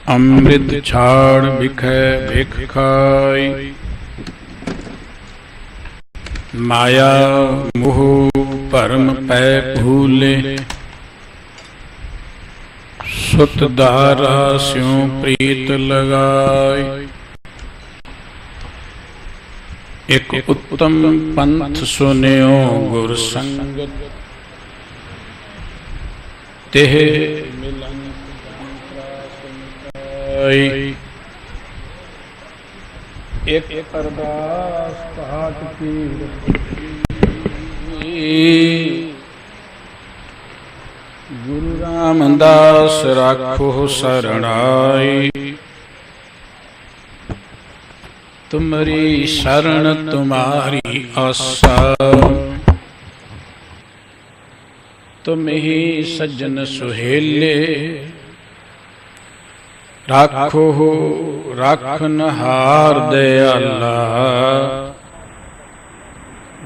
अमृत छाड़ बिखै भिख खाई। माया मोह भरम पै भूले, सुत दारा स्यों प्रीत लगाई। एक उत्तम पंथ सुनियो गुर संगत, तेह मिलन एक अरदास पाठ की गुरु रामदास राखो शरणाई। तुमरी शरण तुम्हारी आशा, तुम ही सज्जन सुहेले। राखो हो राखनहार दयाला,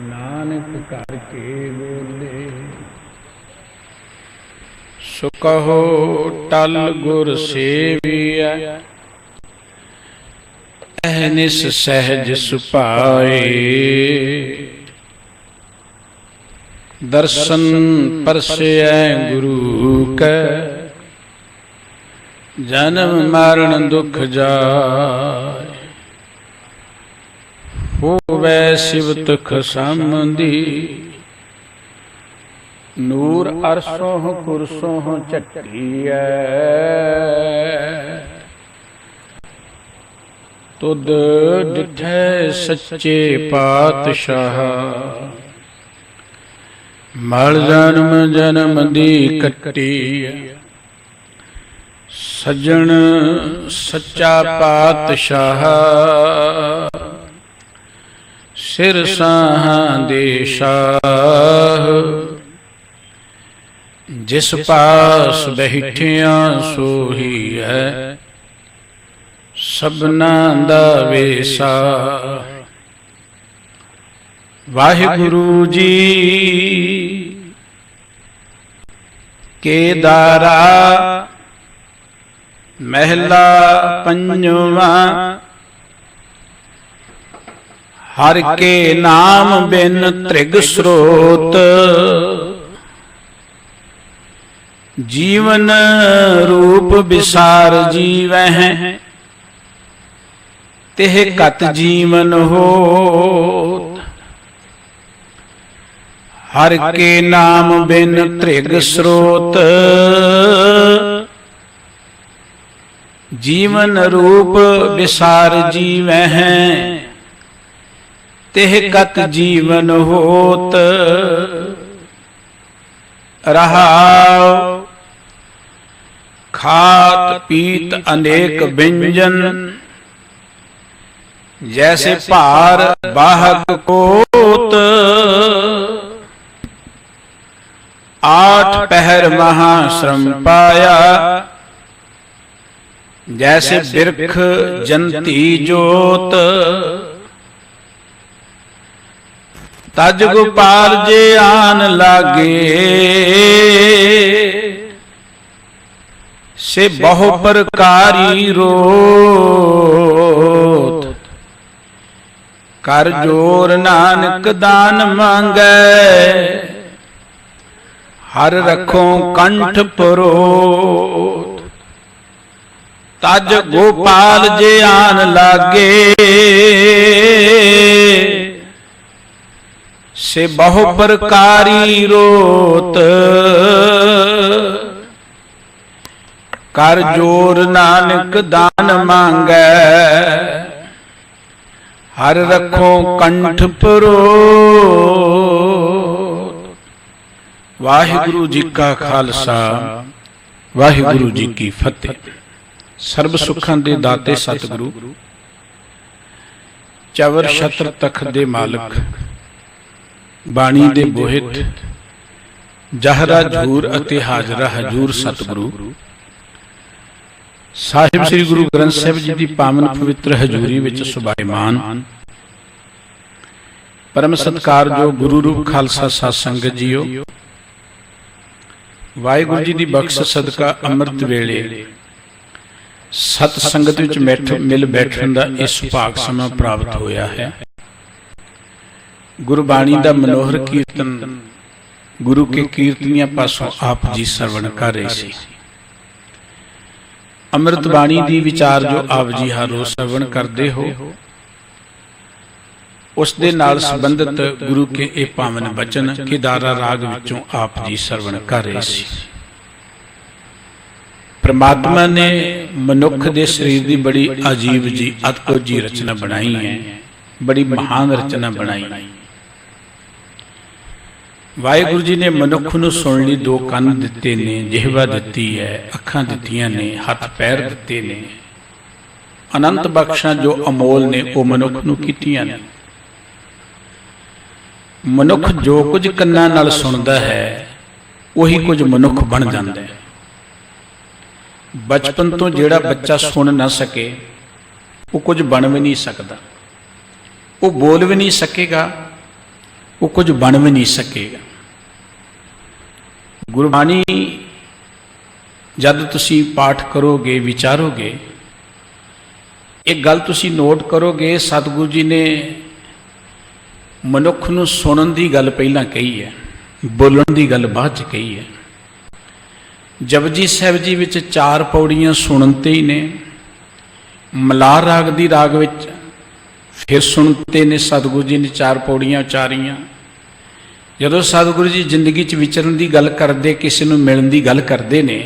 नानक करके बोले। सो कहो टल गुर सेविया, अहनिस सहज सुपाए। दर्शन परसै गुरु कै, जन्म मरण दुख जाय। होवै शिव तुख समधी, नूर अरसों कुरसों चट्टियै। तुद डिठै सच्चे पातशाह, मल जन्म जन्म दी कट्टी। सज्जन सच्चा पातशाह, सिर साहां दे शाह। जिस पास बैठिया सोही है, सबना दा वेसा। वाहिगुरु जी केदारा, महला पंजवा। हर के नाम बिन त्रिग स्रोत, जीवन रूप विसार जीवह। तेह कत जीवन होत, हर के नाम बिन त्रिग स्रोत। जीवन रूप विसार जीवह, तेह कत जीवन होत। रहाव खात पीत अनेक व्यंजन, जैसे भार बाहक कोत। आठ पहर महाश्रम पाया, जैसे बिरख जंती जोत। तज गोपाल जे आन लागे, से बहु प्रकारी रोत। कर जोर नानक दान मांगै, हर रखो कंठ परोत। तज गोपाल जे आन लागे, से बहु प्रकारी रोत। कर जोर नानक दान मांगै, हर रखो कंठ परोत। वाहिगुरु जी का खालसा, वाहिगुरु जी की फतेह। सर्ब सुखां दे दाते सतगुरु, चवर छत्र तख दे मालक, बाणी दे बोहित, जहरा झूर अते हाजरा हजूर सतगुरु। साहिब श्री गुरु ग्रंथ साहिब जी की पावन पवित्र हजूरी विच सुभाईमान परम सत्कार जो गुरु रूप खालसा साध संगत जीओ। वाहिगुरु जी की बख्श सदका अमृत वेले सत संगत विच मिल बैठण दा इस भाग समा प्राप्त होया है। गुरबाणी दा मनोहर कीर्तन गुरु के कीर्तनिया पासों आप जी सरवण कर रहे सी। अमृत बाणी दी विचार जो आप जी हर रोज सरवण करते हो, उस दे नाल संबंधित गुरु के ये पावन बचन केदारा राग विचों आप जी सरवण कर रहे सी। परमात्मा ने मनुख दे शरीर की बड़ी अजीब जी अद्भुत जी रचना बनाई है, बड़ी महान रचना बनाई। वाहिगुरु जी ने मनुख नूं सुणन लई दो कंन दिते ने, जिहवा दिती है, अखां दित्तियां ने, हथ पैर दिते ने, अनंत बख्शां जो अमोल ने वो मनुख नूं कीतियां ने। मनुख जो कुछ कन्नां नाल सुणदा है उही कुछ मनुख बन जांदा है। बचपन तो जिहड़ा बच्चा सुन ना सके वो कुछ बन भी नहीं सकता, वो बोल भी नहीं सकेगा, वो कुछ बन भी नहीं सकेगा। गुरबाणी जद तुसी पाठ करोगे, विचारोगे, एक गल तुसी नोट करोगे, सतगुरु जी ने मनुख नूं सुनन दी गल पहलां कही है, बोलण दी गल बाद च कही है। जपजी साहिब जी विच 4 पौड़ियां सुनते ही ने, मलार राग दी राग विच फिर सुनते ने सतगुरु जी ने 4 पौड़ियां उचारियां। जदों सतगुरु जी जिंदगी च विचरण की गल करते, किसी नूं मिलण की गल करते ने,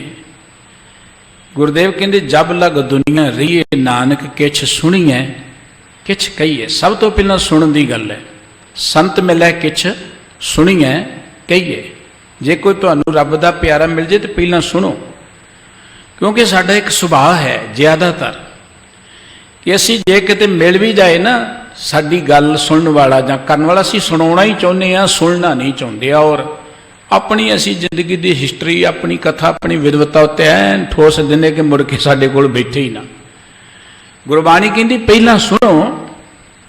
गुरुदेव कहते जब लग दुनिया रहीए नानक किछ सुणीए किछ कहीए। सब तो पहला सुनन की गल है, संत मिले किछ सुणीए कहीए। जे कोई तुहानू रब दा प्यारा मिल जाए तो पहला सुनो, क्योंकि साडा एक सुभाव है ज़्यादातर कि असी जे किते मिल भी जाए ना, साडी गल सुनने वाला जां करन वाला असी सुनाउणा ही चाहुंदे आ, सुनना नहीं चाहुंदे। और अपनी असी जिंदगी दी हिस्टरी, अपनी कथा, अपनी विदवता उत्ते ऐन ठोस दिंदे कि मुड़ के साडे कोल बैठे ही ना। गुरबाणी कहंदी पहला सुनो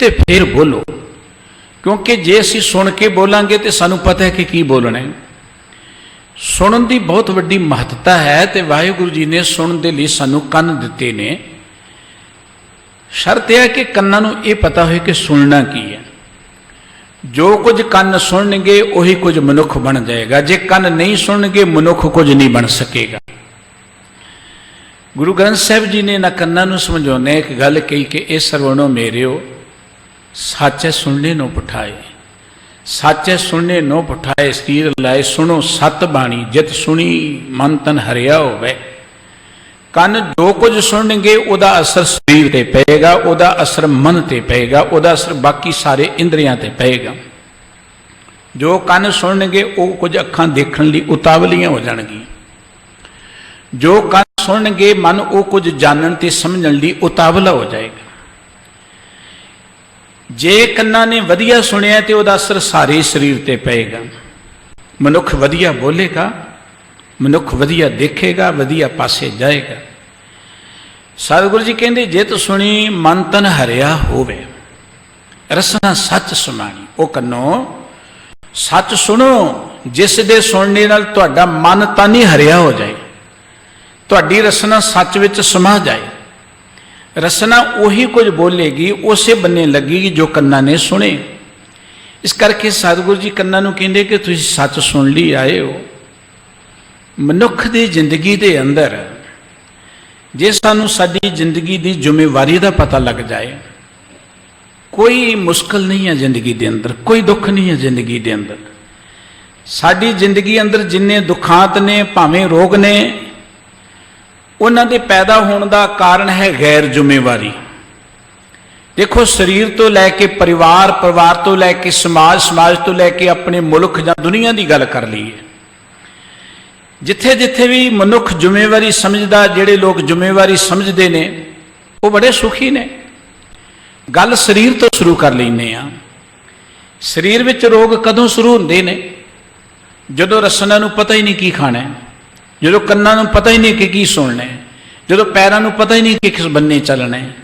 ते फिर बोलो, क्योंकि जे असी सुन के बोलांगे तो सानू पता है कि की बोलना है। सुनन की बहुत वड्डी महत्ता है, तो वाहिगुरु जी ने सुनन के लिए सानू कन्न दिते ने। शर्त यह है कि कन्नां नूं ये पता हो कि सुनना की है। जो कुछ कन्न सुनणगे उही कुछ मनुख बन जाएगा, जे कन्न नहीं सुनणगे मनुख कुछ नहीं बन सकेगा। गुरु ग्रंथ साहिब जी ने इन्हां कन्नां नूं समझाउंदे एक गल कही कि ए सरवणो मेरिओ, साचे सुनने नो पठाए, साचे सुनने नो पठाए सीर लाए, सुनो सत बाणी जित सुनी मन तन हरिया होवे। कन जो कुछ सुनणगे उहदा असर शरीर ते पेगा, उहदा असर मन ते पेगा, उहदा असर बाकी सारे इंद्रियां ते पेगा। जो कन सुनणगे वो कुछ अखां देखण लई उतावलियां हो जाणगियां, जो कन सुनणगे मन वो कुछ जानण ते समझण लई उतावला हो जाएगा। जे कन्ना ने वधिया सुनिया तो वह असर सारे शरीर ते पेगा। मनुख वधिया बोलेगा, मनुख वधिया देखेगा, वधिया पासे जाएगा। सतगुरु जी कहते जे तो सुनी मन तन हरिया होवे, रसना सच सुनानी। वो कन्नो सच सुनो, जिस दे सुनने नाल तुहाडा मन तन ही हरिया हो जाए, तुहाडी रसना सच विच समा जाए। रसना उही कुछ बोलेगी, उसे बनने लगेगी जो कन्ना ने सुने। इस करके सतगुरु जी कन्ना नूं कहंदे कि तुसीं सच सुन ली आए हो। मनुख दी जिंदगी दे अंदर जे सानू साडी जिंदगी दी जिम्मेवारी दा पता लग जाए, कोई मुश्किल नहीं है जिंदगी दे अंदर, कोई दुख नहीं है जिंदगी दे अंदर। साडी जिंदगी अंदर जिन्ने दुखांत ने, भावें रोग ने, उन्हां दे पैदा होने का कारण है गैर जिम्मेवारी। देखो शरीर तो लैके परिवार, परिवार तो लैके समाज, समाज तो लैके अपने मुल्क जां दुनिया की गल कर लीए, जिथे जिथे भी मनुख जिम्मेवारी समझदा, जिहड़े लोग जिम्मेवारी समझते ने वो बड़े सुखी ने। गल शरीर तो शुरू कर लैंदे आ। शरीर विच रोग कदों शुरू हुंदे ने? जदों रसना नूं पता ही नहीं की खाना है, जो कन्ना नूं पता ही नहीं कि की सुनना है, जो पैरां नूं पता ही नहीं कि किस बन्ने चलना है।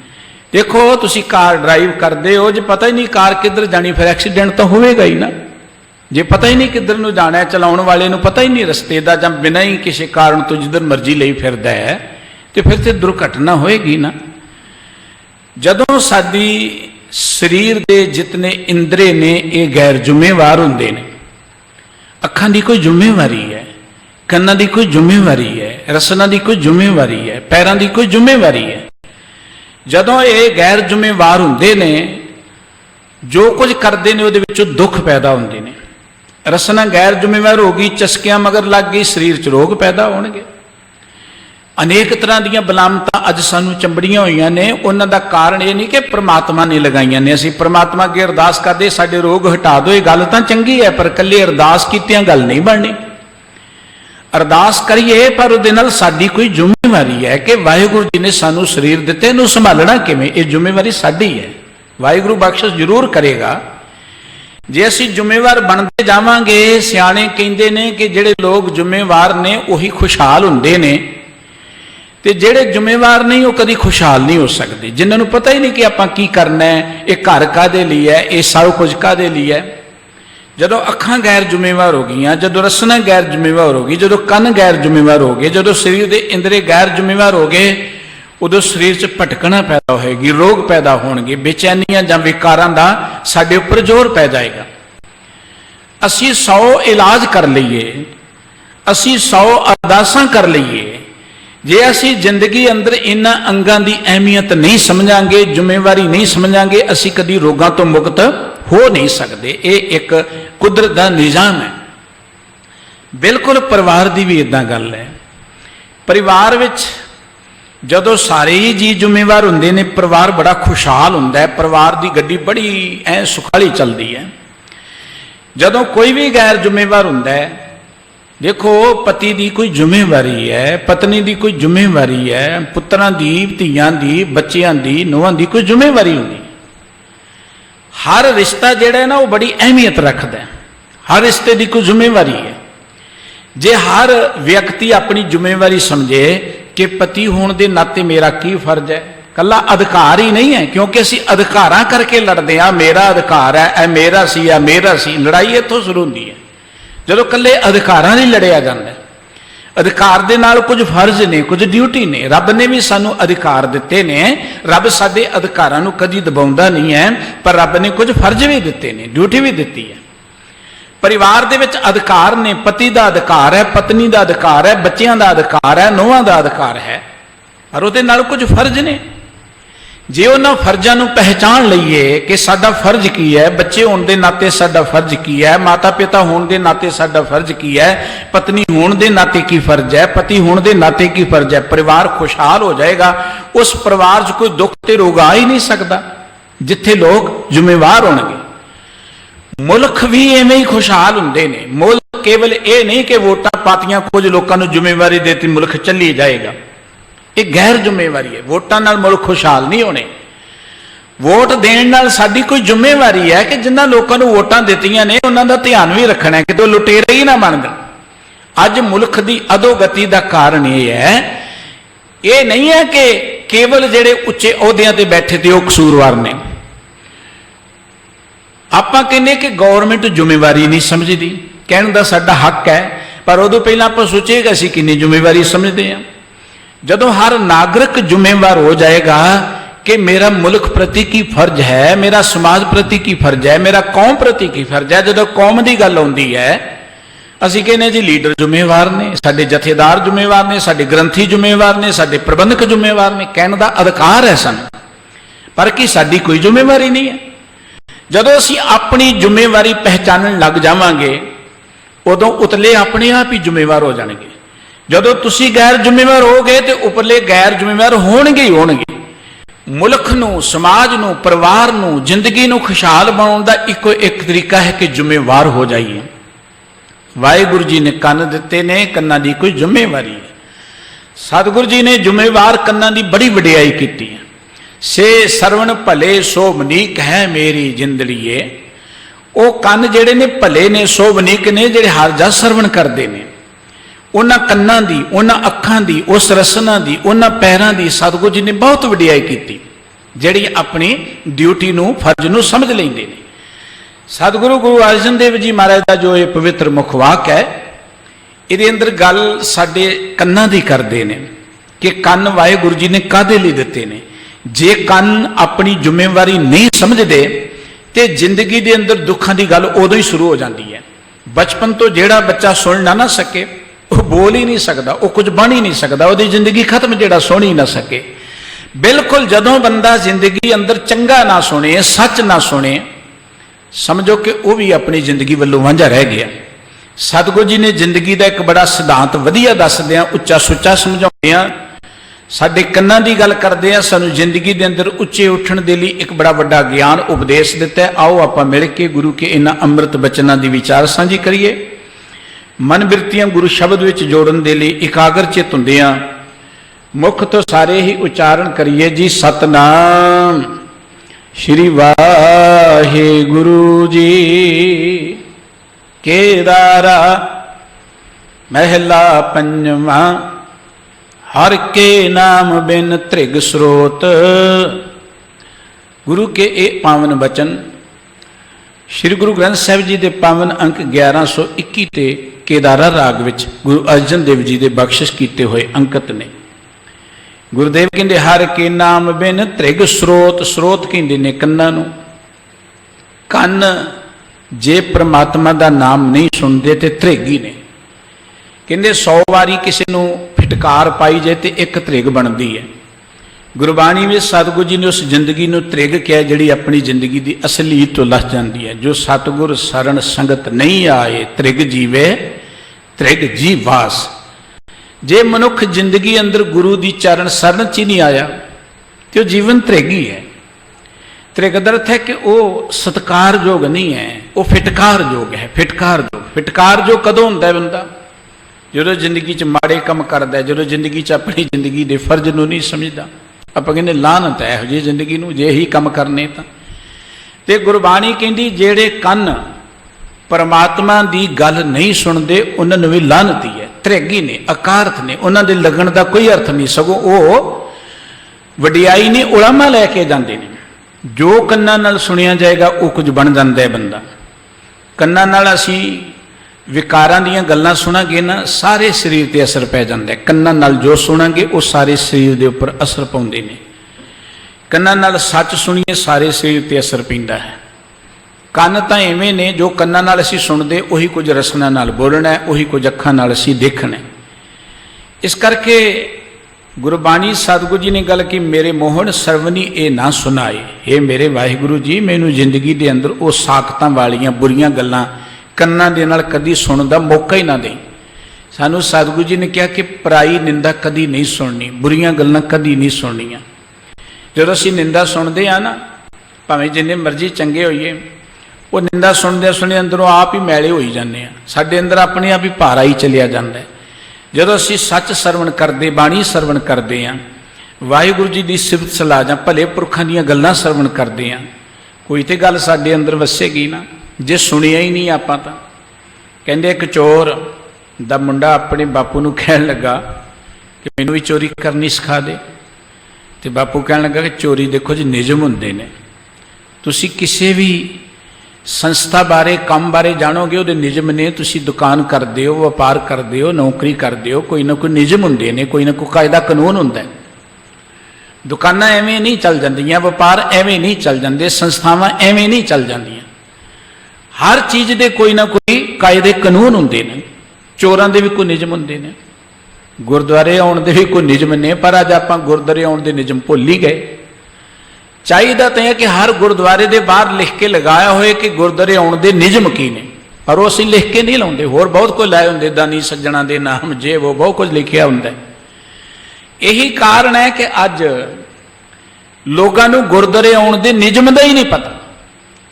देखो तुसी कार ड्राइव करते हो, जो पता ही नहीं कार किधर जानी, फिर एक्सीडेंट तो होएगा ही ना। जे पता ही नहीं किधर नूं जाना है, चलाउण वाले नूं पता ही नहीं रस्ते दा, जां बिना ही किसी कारण तो जिधर मर्जी लई फिरदा है, तो फिर तो दुर्घटना होएगी ना। जदों साडी शरीर के जितने इंद्रे ने ये गैर जिम्मेवार होंदे ने, अखां की कोई जिम्मेवारी है, कन्नां की कोई जिम्मेवारी है, रसना की कोई जिम्मेवारी है, पैरों की कोई जिम्मेवारी है। जदों ये गैर जिम्मेवार होंदे ने, जो कुछ करते हैं वो दुख पैदा होंदे ने। रसना गैर जिम्मेवार होगी, चस्कियां मगर लग गई, शरीर च रोग पैदा होणगे। अनेक तरह दी बलामतां अज सानू चंबड़ियां होईयां ने, उन्हां दा कारण ये नहीं कि परमात्मा ने लगाईयां ने। असीं परमात्मा अगे अरदास करदे साडे रोग हटा दो, ये गल तां चंगी है, पर कल्ले अरदास कीतियां गल नहीं बननी। अरदास करिए पर उहदे नाल साडी कोई जिम्मेवारी है कि वाहिगुरू जी ने सानू शरीर दिते, इहनूं संभालना किवें, ये जिम्मेवारी साडी है। वाहिगुरू बख्शिश जरूर करेगा जे असीं जिम्मेवार बनते जावांगे। सियाणे कहिंदे ने कि जिहड़े लोग जिम्मेवार ने उही खुशहाल हुंदे ने, ते जिहड़े जिम्मेवार नहीं वो कदी खुशहाल नहीं हो सकते। जिन्होंने पता ही नहीं कि आपां की करना है, ये घर काहदे लई है, ये सब कुछ काहदे लई है। जदों अखां गैर जिम्मेवार हो गई, जदों रसना गैर जिम्मेवार हो गई, जदों कन गैर जिम्मेवार हो गए, जदों शरीर के इंद्रे गैर जिम्मेवार हो गए, उदों शरीर च भटकना पैदा होएगी, रोग पैदा होणगे, बेचैनियां जां विकारां दा साडे उपर जोर पै जाएगा। असीं 100 इलाज कर लईए, असीं 100 अरदासां कर लईए, जे असी जिंदगी अंदर इन्हां अंगां की अहमियत नहीं समझांगे, जिम्मेवारी नहीं समझांगे, असी कदी रोगां तो मुक्त हो नहीं सकते। ये एक कुदरत का निजाम है। बिल्कुल परिवार की भी इदां गल है। परिवार विच जदों सारे ही जी जिम्मेवार हुंदे ने, परिवार बड़ा खुशहाल हुंदा है, परिवार की गड्डी बड़ी ऐ सुखाली चलती है। जदों कोई भी गैर जिम्मेवार हुंदा है, देखो पति की कोई जिम्मेवारी है, पत्नी की कोई जिम्मेवारी है, पुत्रां दी, धीआं दी, बच्चियां दी, नूहां दी कोई जिम्मेवारी होंदी। हर रिश्ता जिहड़ा है ना वो बड़ी अहमियत रखता है, हर रिश्ते की कोई जिम्मेवारी है। जे हर व्यक्ति अपनी जिम्मेवारी समझे कि पति होने के नाते मेरा की फर्ज है, कला अधिकार ही नहीं है, क्योंकि असी अधिकारां करके लड़ते हैं, मेरा अधिकार है, ए मेरा सी, आ मेरा सी। लड़ाई इत्थों शुरू होंदी है जदों कल्ले अधिकारां नहीं लड़िया जांदा। अधिकार दे नाल कुछ फर्ज ने, कुछ ड्यूटी ने। रब ने भी सानू अधिकार दिते ने, रब साडे अधिकारां नू कदी दबाउंदा नहीं है, पर रब ने कुछ फर्ज भी दिते ने, ड्यूटी भी दिती है। परिवार दे विच अधिकार ने, पति दा अधिकार है, पत्नी दा अधिकार है, बच्चियां दा अधिकार है, नूहां दा अधिकार है, पर उहदे नाल कुछ फर्ज ने। जे उन्हां फर्जां नूं पहचान लईए कि साडा फर्ज की है, बच्चे होने के नाते साडा फर्ज की है, माता पिता होने के नाते साडा फर्ज की है, पत्नी होने के नाते की फर्ज है, पति होने के नाते की फर्ज है, परिवार खुशहाल हो जाएगा। उस परिवार च कोई दुख ते रोग आ ही नहीं सकता जिथे लोग जिम्मेवार होणगे। मुल्क भी इवें ही खुशहाल हुंदे ने। मुल्क केवल ये नहीं कि वोटां पातियां, कुछ लोगों को जिम्मेवारी देती मुल्क चली जाएगा, ये गैर जिम्मेवारी है। वोटां नाल मुल्क खुशहाल नहीं होने। वोट देण नाल साडी कोई जिम्मेवारी है कि जिन्हां लोकां नूं वोटां दित्तियां ने उन्हां दा ध्यान भी रखना है कि लुटेरे ही ना बन जाण। अज मुल्क की अधोगति का कारण ये है, ये नहीं है कि केवल जिहड़े उच्चे अहुदियां ते बैठे थे वो कसूरवार ने। आपां कहने कि गौरमेंट जिम्मेवारी नहीं समझदी, कहण दा साडा हक है, पर उदों पहलां आपां सोचीए कि असीं किन्नी जिम्मेवारी समझते हैं। जदों हर नागरिक जिम्मेवार हो जाएगा कि मेरा मुल्क प्रति की फर्ज है, मेरा समाज प्रति की फर्ज है, मेरा कौम प्रति की फर्ज है। जदों कौम की गल आउंदी है, असीं कहने जी लीडर जिम्मेवार ने, साडे जथेदार जिम्मेवार ने, साडे ग्रंथी जिम्मेवार ने, साडे प्रबंधक जिम्मेवार ने। कहण दा अधिकार है सन, पर कि साडी कोई जिम्मेवारी नहीं है। जदों असीं अपनी जिम्मेवारी पहचानण लग जावांगे, उदों उतले अपने आप ही जिम्मेवार हो जाणगे। जदों तुसी गैर जिम्मेवार हो गए तो उपरले गैर जिम्मेवार होणगे ही होणगे। मुल्क नूं, समाज नूं, परिवार नूं, जिंदगी नूं खुशहाल बनाउण दा इक्को एक तरीका है कि जिम्मेवार हो जाइए। वाहिगुरू जी ने कन्न दिते ने, कन्नां दी कोई जिम्मेवारी है। सतगुरु जी ने जिम्मेवार कन्नां दी बड़ी वडियाई कीती है। से सरवण भले सो मनीक है मेरी जिंदड़ीए। वो कन्न जिहड़े ने भले ने, सो मनीक ने, जिहड़े हर जस सरवण करते हैं। उन्हां कन्नां दी, उन्हां अखां दी, उस रसना दी, उन्हां पैरां दी सतगुरु जी ने बहुत वडियाई कीती, जिहड़ी अपनी ड्यूटी नूं, फर्ज नूं समझ लैंदे ने। सतगुरु गुरु अर्जन देव जी महाराज का जो ये पवित्र मुखवाक है, इहदे अंदर गल साडे कन्नां दी करदे ने। कि ਕੰਨ ਵਾਹਿਗੁਰੂ जी ने ਕਾਹਦੇ ਲਈ ਦਿੱਤੇ ਨੇ। ਜੇ ਕੰਨ ਆਪਣੀ ਜ਼ਿੰਮੇਵਾਰੀ ਨਹੀਂ ਸਮਝਦੇ ਤੇ ਜ਼ਿੰਦਗੀ ਦੇ ਅੰਦਰ ਦੁੱਖਾਂ ਦੀ ਗੱਲ ਉਦੋਂ ਹੀ ਸ਼ੁਰੂ ਹੋ ਜਾਂਦੀ ਹੈ। ਬਚਪਨ ਤੋਂ ਜਿਹੜਾ ਬੱਚਾ ਸੁਣ ਨਾ ਸਕੇ ਉਹ ਬੋਲ ਹੀ ਨਹੀਂ ਸਕਦਾ, ਉਹ ਕੁਝ ਬਣ ਹੀ ਨਹੀਂ ਸਕਦਾ, ਉਹਦੀ ਜ਼ਿੰਦਗੀ ਖਤਮ ਜਿਹੜਾ ਸੁਣ ਹੀ ਨਾ ਸਕੇ। ਬਿਲਕੁਲ ਜਦੋਂ ਬੰਦਾ ਜ਼ਿੰਦਗੀ ਅੰਦਰ ਚੰਗਾ ਨਾ ਸੁਣੇ, ਸੱਚ ਨਾ ਸੁਣੇ, ਸਮਝੋ ਕਿ ਉਹ ਵੀ ਆਪਣੀ ਜ਼ਿੰਦਗੀ ਵੱਲੋਂ ਵਾਂਝਾ ਰਹਿ ਗਿਆ। ਸਤਿਗੁਰੂ ਜੀ ਨੇ ਜ਼ਿੰਦਗੀ ਦਾ ਇੱਕ ਬੜਾ ਸਿਧਾਂਤ ਵਧੀਆ ਦੱਸਦਿਆਂ ਉੱਚਾ ਸੁੱਚਾ ਸਮਝਾਉਂਦਿਆਂ ਸਾਡੇ ਕੰਨਾਂ ਦੀ ਗੱਲ ਕਰਦੇ ਆ, ਸਾਨੂੰ ਜ਼ਿੰਦਗੀ ਦੇ ਅੰਦਰ ਉੱਚੇ ਉੱਠਣ ਦੇ ਲਈ ਇੱਕ ਬੜਾ ਵੱਡਾ ਗਿਆਨ ਉਪਦੇਸ਼ ਦਿੱਤਾ ਹੈ। ਆਓ ਆਪਾਂ ਮਿਲ ਕੇ ਗੁਰੂ ਕੇ ਇਹਨਾਂ ਅੰਮ੍ਰਿਤ ਬਚਨਾਂ ਦੀ ਵਿਚਾਰ ਸਾਂਝੀ ਕਰੀਏ। ਮਨ ਬਿਰਤੀਆਂ ਗੁਰੂ ਸ਼ਬਦ ਵਿੱਚ ਜੋੜਨ ਦੇ ਲਈ ਇਕਾਗਰ ਚਿਤ ਹੁੰਦਿਆਂ ਮੁਖ ਤੋਂ ਸਾਰੇ ਹੀ ਉਚਾਰਨ ਕਰੀਏ ਜੀ। ਸਤਨਾਮ ਸ਼੍ਰੀ ਵਾਹਿਗੁਰੂ ਜੀ। केदारा महला पंजवा। हर के नाम बिन त्रिग स्रोत। गुरु के ये पावन बचन श्री गुरु ग्रंथ साहिब जी के पावन अंक 1121 ते केदारा राग विच गुरु अर्जन देव जी के बख्शिश किए हुए अंकित ने। गुरुदेव कहते हर के नाम बिन त्रिग स्रोत। स्रोत कहते ने कन्ना नूं। कन्न जे परमात्मा का नाम नहीं सुनते तो त्रिग ही ने। कहते 100 वारी किसी को फिटकार पाई जाए तो एक त्रिग बनती है। गुरबाणी में सतगुरु जी ने उस जिंदगी को त्रिग कहा जिहड़ी अपनी जिंदगी की असलीत तो लस जाती है। जो सतगुर शरण संगत नहीं आए त्रिग जीवे त्रिग जी वास। जे मनुख जिंदगी अंदर गुरु की चरण शरण च ही नहीं आया तो जीवन त्रिग ही है। त्रिग का अर्थ है कि वह सत्कारयोग नहीं है, वह फिटकारयोग है। फिटकारयोग कदों होंदा है बंदा? जो जिंदगी च माड़े काम करता है, जो जिंदगी च अपनी जिंदगी के फर्ज को नहीं समझता। आप कहते लानत है जी जिंदगी नूं जे ही काम करने तो। गुरबाणी कहती जेड़े कन परमात्मा की गल नहीं सुनते उन्होंने भी लानती है। त्रिगी ने, अकारथ ने, उन्होंने लगन का कोई अर्थ नहीं, सगों वो वडियाई ने उलामा लैके जाते हैं। जो कन्ना नाल सुनिया जाएगा वो कुछ बन जाता है बंदा। कन्ना नाल असी विकारां दीयां गल्लां सुनांगे ना सारे शरीर ते असर पै जाता है। कन्ना नाल जो सुनांगे वो सारे शरीर के उपर असर पाउंदे ने। कन्ना नाल सच सुनिए सारे शरीर ते असर पैंदा है। कन्न तां इवें ने जो कन्ना नाल असी सुनदे उही कुछ रसना नाल बोलना है, उही कुछ अखां नाल असी देखना है। इस करके गुरबाणी सतगुरु जी ने गल की मेरे मोहन सरवनी ये ना सुनाए। ये मेरे वाहिगुरु जी मैनू जिंदगी के अंदर वो साकतां वालियां बुरियां गल्लां कन्नां दे नाल कदी सुनन दा मौका ही ना दें। सानू सतगुरु जी ने कहा कि पराई निंदा कदी नहीं सुननी, बुरियां गल्लां कदी नहीं सुननियां। जदों असीं निंदा सुनते हैं ना भावें जिन्ने मर्जी चंगे होइए वो निंदा सुनदे सुनदे अंदरों आप ही मैले होई जांदे आ। साडे अंदर अपने आप ही भारा ही चलिया जांदा है। जदों असीं सच सरवण करते बाणी सरवण करते हैं, वाहिगुरू जी की सिफत सलाह जां भले पुरखां दीयां गल्लां सरवण करते हैं, कोई तो गल साडे अंदर वसेगी ना। जे सुनिया ही नहीं आपां तां। कहंदे एक चोर दा मुंडा अपने बापू नूं कहण लगा कि मैनूं भी चोरी करनी सिखा दे। तो बापू कहण लगा कि चोरी देखो जी निजम हुंदे ने। तुसीं किसी भी संस्था बारे काम बारे जानोगे वो निजम ने। तुसी दुकान करते हो, व्यापार करते हो, नौकरी करते हो, कोई ना कोई निजम होंगे ने, कोई ना कोई कायदा कानून होंगे। दुकाना एवें नहीं चल जांदियां, व्यापार एवें नहीं चल जाते, संस्थावां एवें नहीं चल जांदियां। हर चीज़ के कोई ना कोई कायदे कानून होंगे ने। चोरां दे भी कोई निजम होंगे ने, गुरुद्वारे आउण दे भी कोई निजम ने। पर अज आपां गुरुद्वारे आउण दे निजम भुल ही गए। चाहिए तो है कि हर गुरुद्वारे के बाहर लिख के लगाया होए कि गुरुद्वारे आउण दे निजम की ने, पर वो असीं लिख के नहीं लाउंदे। होर बहुत कुछ लाए होंदे, दानी सज्जणा दे नाम जे वो बहुत कुछ लिखिया हुंदा। यही कारण है कि अज लोगों नूं गुरुद्वारे आउण दे निजम का ही नहीं पता।